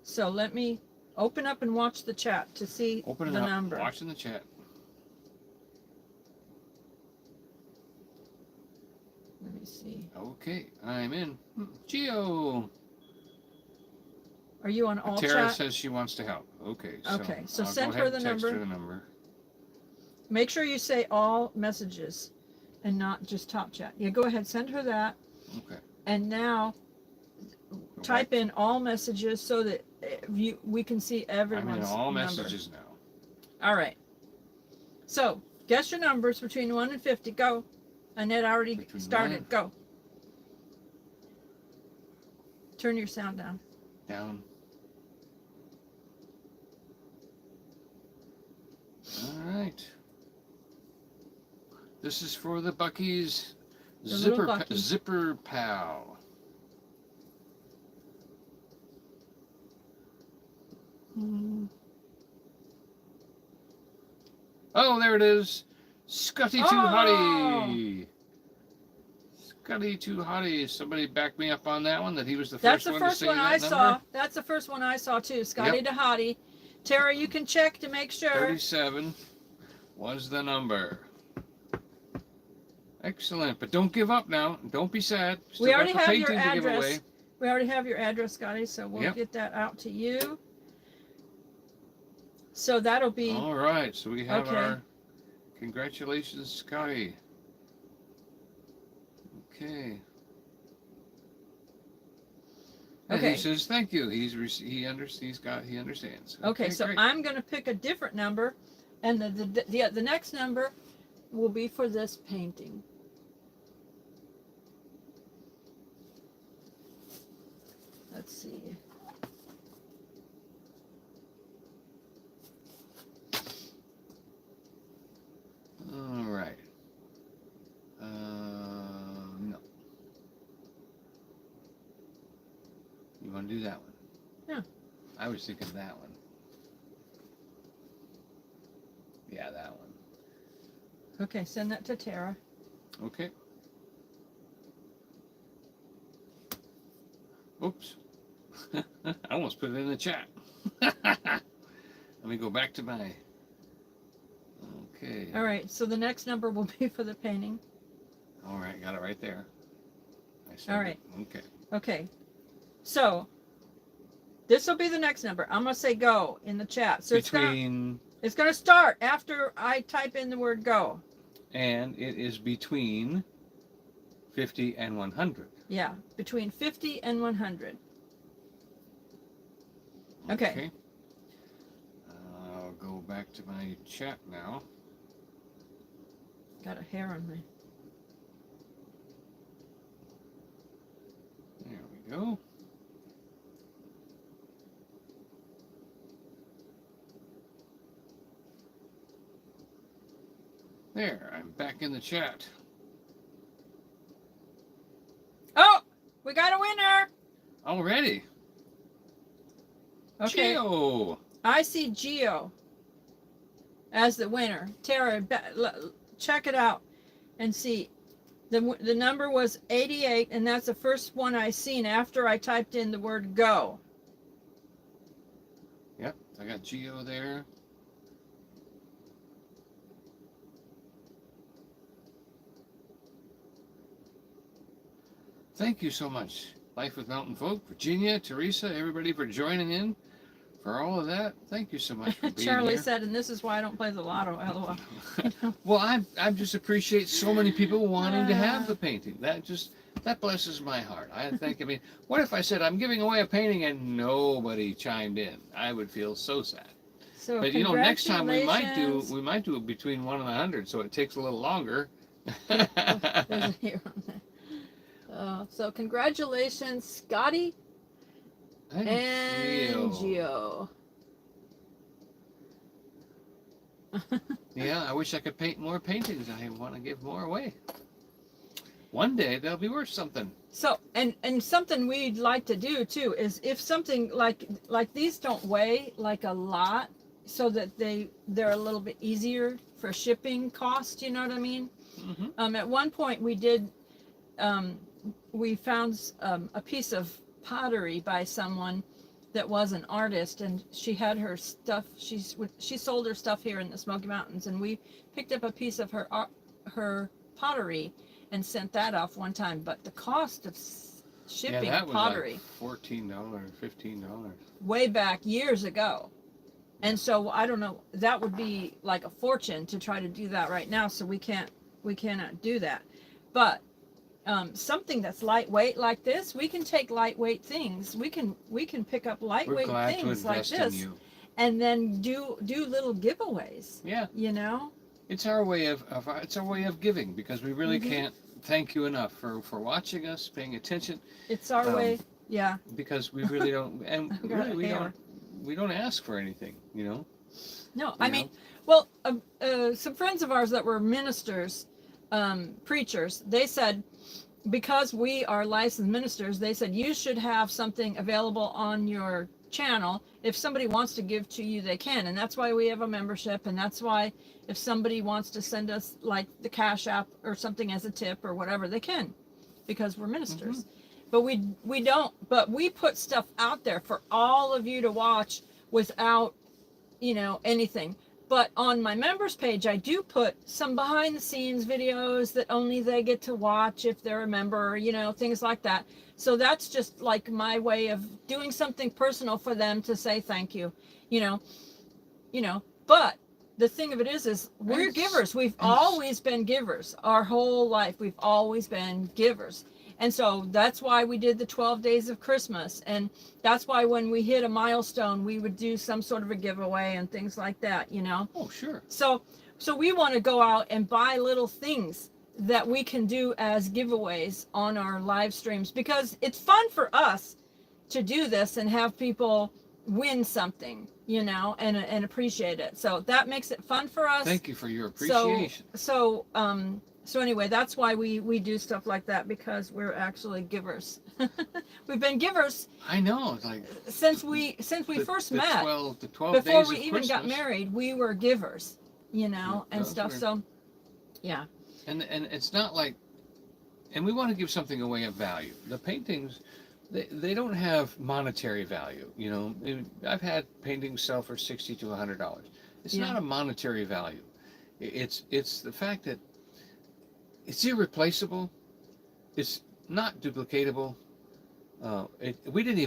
So let me open up and watch the chat to see Open it the up. number. Watch in the chat. Let me see. Okay, I'm in. Geo. Are you on all Tara chat? says she wants to help. Okay. Okay, so I'll send go her ahead the and text number. her the number. Make sure you say all messages and not just top chat. Yeah, go ahead, send her that. Okay. And now Go type back. in all messages so that we can see I'm everyone's in all number. messages now. All right. So guess your numbers between 1 and 50. Go. Annette already Between started. 1. Go. Turn your sound down. Down. All right. This is for the Buc-ees The little zipper Buc-ee. zipper pal. Oh, there it is. Scotty Too Hottie. Scotty Too Hottie. Somebody back me up on that one, that he was the That's first the one to first say one that I number. saw. That's the first one I saw too. Scotty DeHottie. Tara, you can check to make sure. 37 was the number. Excellent, but don't give up now. Don't be sad. Still We already got the have your painting to give away. address. We already have your address, Scotty, so we'll Yep. get that out to you. So that'll be All right, so we have Okay. our congratulations, Scotty. Okay. And Okay. he says thank you. He understands. okay. So great. I'm going to pick a different number, and the next number will be for this painting. Let's see. All right. No. You want to do that one? Yeah. I was thinking that one. Yeah, that one. Okay, send that to Tara. Okay. Oops. I almost put it in the chat. Let me go back to my... Okay. All right, so the next number will be for the painting. All right, got it right there. All right. Okay. Okay, so this will be the next number. I'm going to say go in the chat. So it's going to start after I type in the word go. And it is between 50 and 100. Yeah, between 50 and 100. Okay. I'll go back to my chat now. Got a hair on me. There we go. There, I'm back in the chat. Oh, we got a winner. Already. Okay. Geo. I see Geo as the winner. Tara, check it out and see. The number was 88, and that's the first one I seen after I typed in the word go. Yep, I got Geo there. Thank you so much, Life with Mountain Folk, Virginia, Teresa, everybody for joining in. For all of that, thank you so much for being Charlie here. said, and this is why I don't play the lotto, lol. Well, I just appreciate so many people wanting to have the painting. That blesses my heart. I mean, what if I said I'm giving away a painting and nobody chimed in? I would feel so sad. So But next time we might do it between 1 and 100, so it takes a little longer. There's a hair on there. So congratulations, Scotty and Geo. Yeah, I wish I could paint more paintings. I want to give more away. One day they'll be worth something. So and something we'd like to do too is if something like these don't weigh like a lot, so that they're a little bit easier for shipping cost. You know what I mean? Mm-hmm. At one point we did. We found a piece of pottery by someone that was an artist, and she had her stuff. She sold her stuff here in the Smoky Mountains, and we picked up a piece of her pottery and sent that off one time. But the cost of shipping pottery, like $14, $15, way back years ago. And so I don't know. That would be like a fortune to try to do that right now. So we cannot do that. But something that's lightweight like this, we can take lightweight things. We can pick up lightweight things like this, and then do little giveaways. Yeah, it's our way of giving, because we really can't thank you enough for watching us, paying attention. It's our way, yeah. Because we really don't, and really we don't ask for anything, No, I mean, well, some friends of ours that were ministers, preachers, they said, because we are licensed ministers, they said you should have something available on your channel. If somebody wants to give to you, they can. And that's why we have a membership. And that's why if somebody wants to send us like the Cash App or something as a tip or whatever, they can, because we're ministers. But we don't, but we put stuff out there for all of you to watch without, anything. But on my members page, I do put some behind the scenes videos that only they get to watch if they're a member, things like that. So that's just like my way of doing something personal for them to say thank you, but the thing of it is we're givers. We've always been givers our whole life. We've always been givers. And so that's why we did the 12 days of Christmas. And that's why when we hit a milestone, we would do some sort of a giveaway and things like that, Oh, sure. So we want to go out and buy little things that we can do as giveaways on our live streams, because it's fun for us to do this and have people win something, and appreciate it. So that makes it fun for us. Thank you for your appreciation. So anyway, that's why we do stuff like that, because we're actually givers. We've been givers. I know, it's like since we first met. The 12 before days we of even got Christmas. married, we were givers, and stuff. So Yeah. And it's not like, and we want to give something away of value. The paintings, they don't have monetary value. You know, I've had paintings sell for $60 to $100. It's Yeah. not a monetary value. It's the fact that it's irreplaceable. It's not duplicatable. We didn't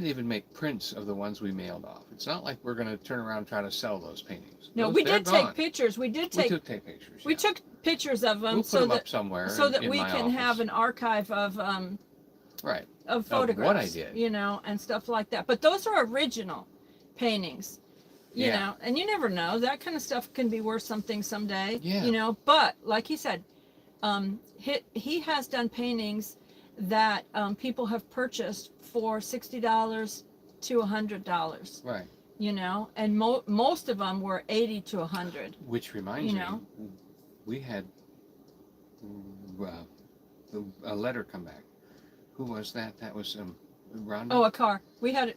even make prints of the ones we mailed off. It's not like we're going to turn around and try to sell those paintings. No, Those, we they're did take gone. pictures. We We took take pictures. we Yeah. took pictures of them We'll put so them that up somewhere so that in we my can office. have an archive of Right. of photographs, what I did. you know, and stuff like that. But those are original paintings, you Yeah. know, and you never know. That kind of stuff can be worth something someday, Yeah. you know. But like he said, he has done paintings that people have purchased for $60 to $100, Right. you know, and most of them were 80 to 100. Which reminds You me, know? we had a letter come back. Who was that? That was Rhonda? Oh, a car. We had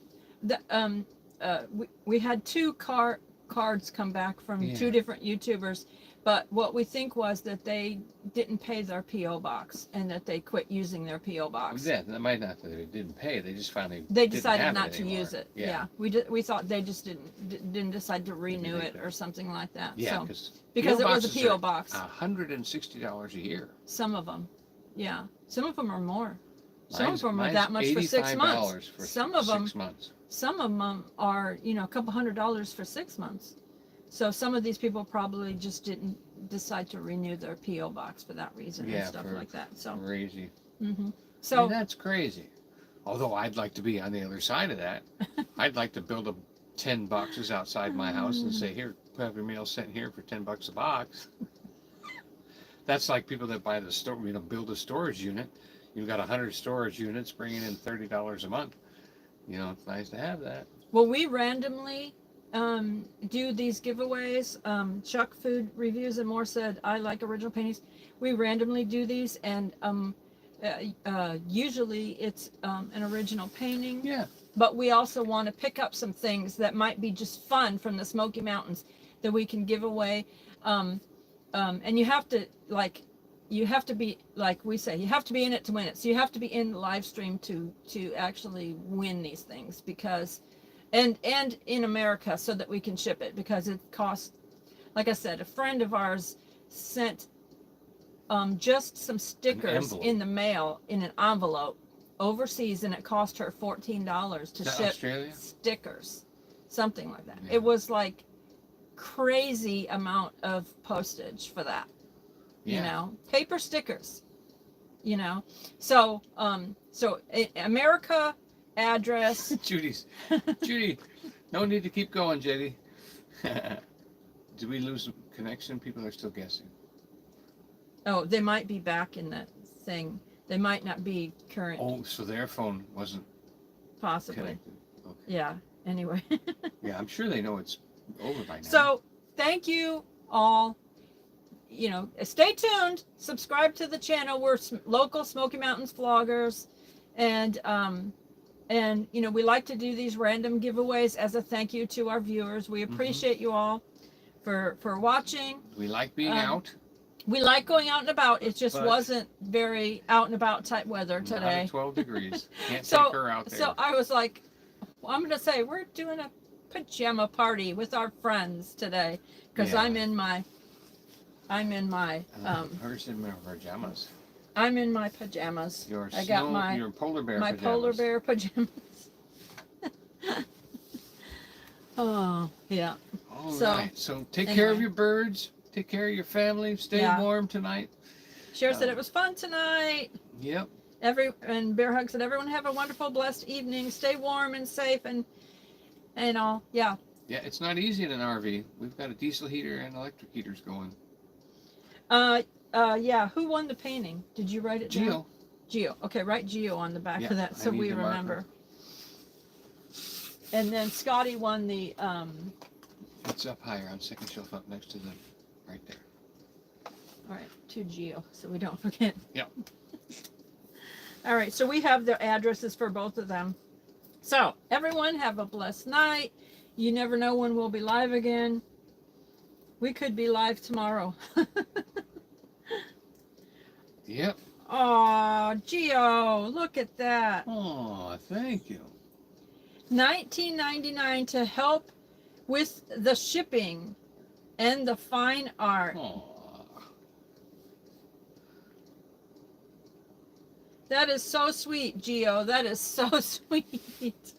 we had two cards come back from Yeah. two different YouTubers, but what we think was that they didn't pay their PO box and that they quit using their PO box. Yeah, that might not that they didn't pay. They just finally They didn't decided have not to anymore. use it. Yeah. We thought they just didn't decide to renew it or something like that. Yeah, So, because it was a boxes PO are box. $160 a year. Some of them, yeah. Some of them are more. Some Mine's- of them are mine's that much for 6 months. $85 for Some of them 6 months. Some of them are, you know, a couple $100 for 6 months. So some of these people probably just didn't decide to renew their PO box for that reason and stuff like that. So, Crazy. so I mean, that's crazy. Although I'd like to be on the other side of that. I'd like to build 10 boxes outside my house and say, here, have your mail sent here for $10 a box. That's like people that buy the store, you know, build a storage unit. You've got 100 storage units bringing in $30 a month. You know, it's nice to have that. well, we randomly do these giveaways. Chuck Food Reviews and More said, I like original paintings. We randomly do these, and usually it's an original painting. Yeah. But we also want to pick up some things that might be just fun from the Smoky Mountains that we can give away. And you have to be, like we say, you have to be in it to win it. So you have to be in the live stream to actually win these things, because and in America, so that we can ship it, because it costs, like I said, a friend of ours sent just some stickers in the mail in an envelope overseas, and it cost her $14 to ship Australia? stickers, something like that. Yeah. It was like crazy amount of postage for that. You know, paper stickers, you know. So America address. Judy, no need to keep going, JD. Did we lose connection? People are still guessing. Oh, they might be back in that thing. They might not be current. Oh, so their phone wasn't Possibly. connected. Okay. Yeah. Anyway. Yeah, I'm sure they know it's over by now. So thank you all. You know, stay tuned. Subscribe to the channel. We're local Smoky Mountains vloggers, and you know, we like to do these random giveaways as a thank you to our viewers. We appreciate you all for watching. We like being out. We like going out and about. It just But wasn't very out and about type weather Not today. at 12 degrees. Can't So- take her out there. So I was like, well, I'm going to say we're doing a pajama party with our friends today, because Yeah. I'm in my Hers in my pajamas. I'm in my pajamas. I got your polar bear my pajamas. polar bear pajamas. Oh, yeah. All So, right. So take care of anyway. your birds. Take care of your family. Stay Yeah. warm tonight. Cher said it was fun tonight. Yep. And Bear Hug said, everyone have a wonderful, blessed evening. Stay warm and safe and all. Yeah. Yeah, it's not easy in an RV. We've got a diesel heater and electric heaters going. Yeah. Who won the painting? Did you write it down? Geo. Geo. Okay, write Geo on the back Yeah, of that I so need we the marker. remember. And then Scotty won the It's up higher on second shelf up next to the right there. all right, to Geo, so we don't forget. Yep. All right, so we have the addresses for both of them. So everyone have a blessed night. You never know when we'll be live again. We could be live tomorrow. Geo, look at that. Oh, thank you. $19.99 to help with the shipping and the fine art. Oh, That is so sweet, Geo. That is so sweet.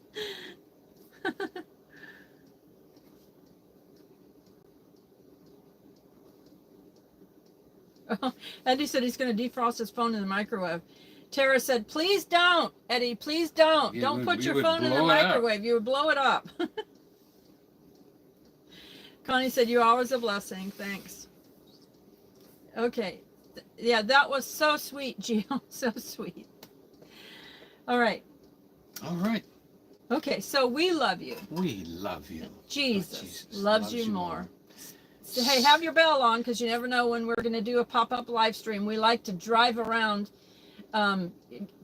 Eddie said he's going to defrost his phone in the microwave. Tara said, please don't, Eddie, please don't. Don't put your phone in the microwave. You would blow it up. Connie said, you're always a blessing. Thanks. Okay. Yeah, that was so sweet, Gio. So sweet. All right. all right. Okay, so we love you. We love you. Jesus loves you more. So, hey, have your bell on because you never know when we're going to do a pop-up live stream. We like to drive around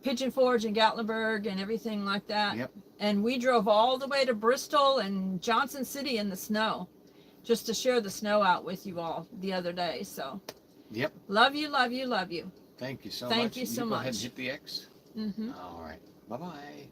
Pigeon Forge and Gatlinburg and everything like that. Yep. And we drove all the way to Bristol and Johnson City in the snow just to share the snow out with you all the other day. So, Yep. love you, love you, love you. Thank you so much. Thank you so Go ahead and much. hit the X. Mm-hmm. All right. Bye-bye.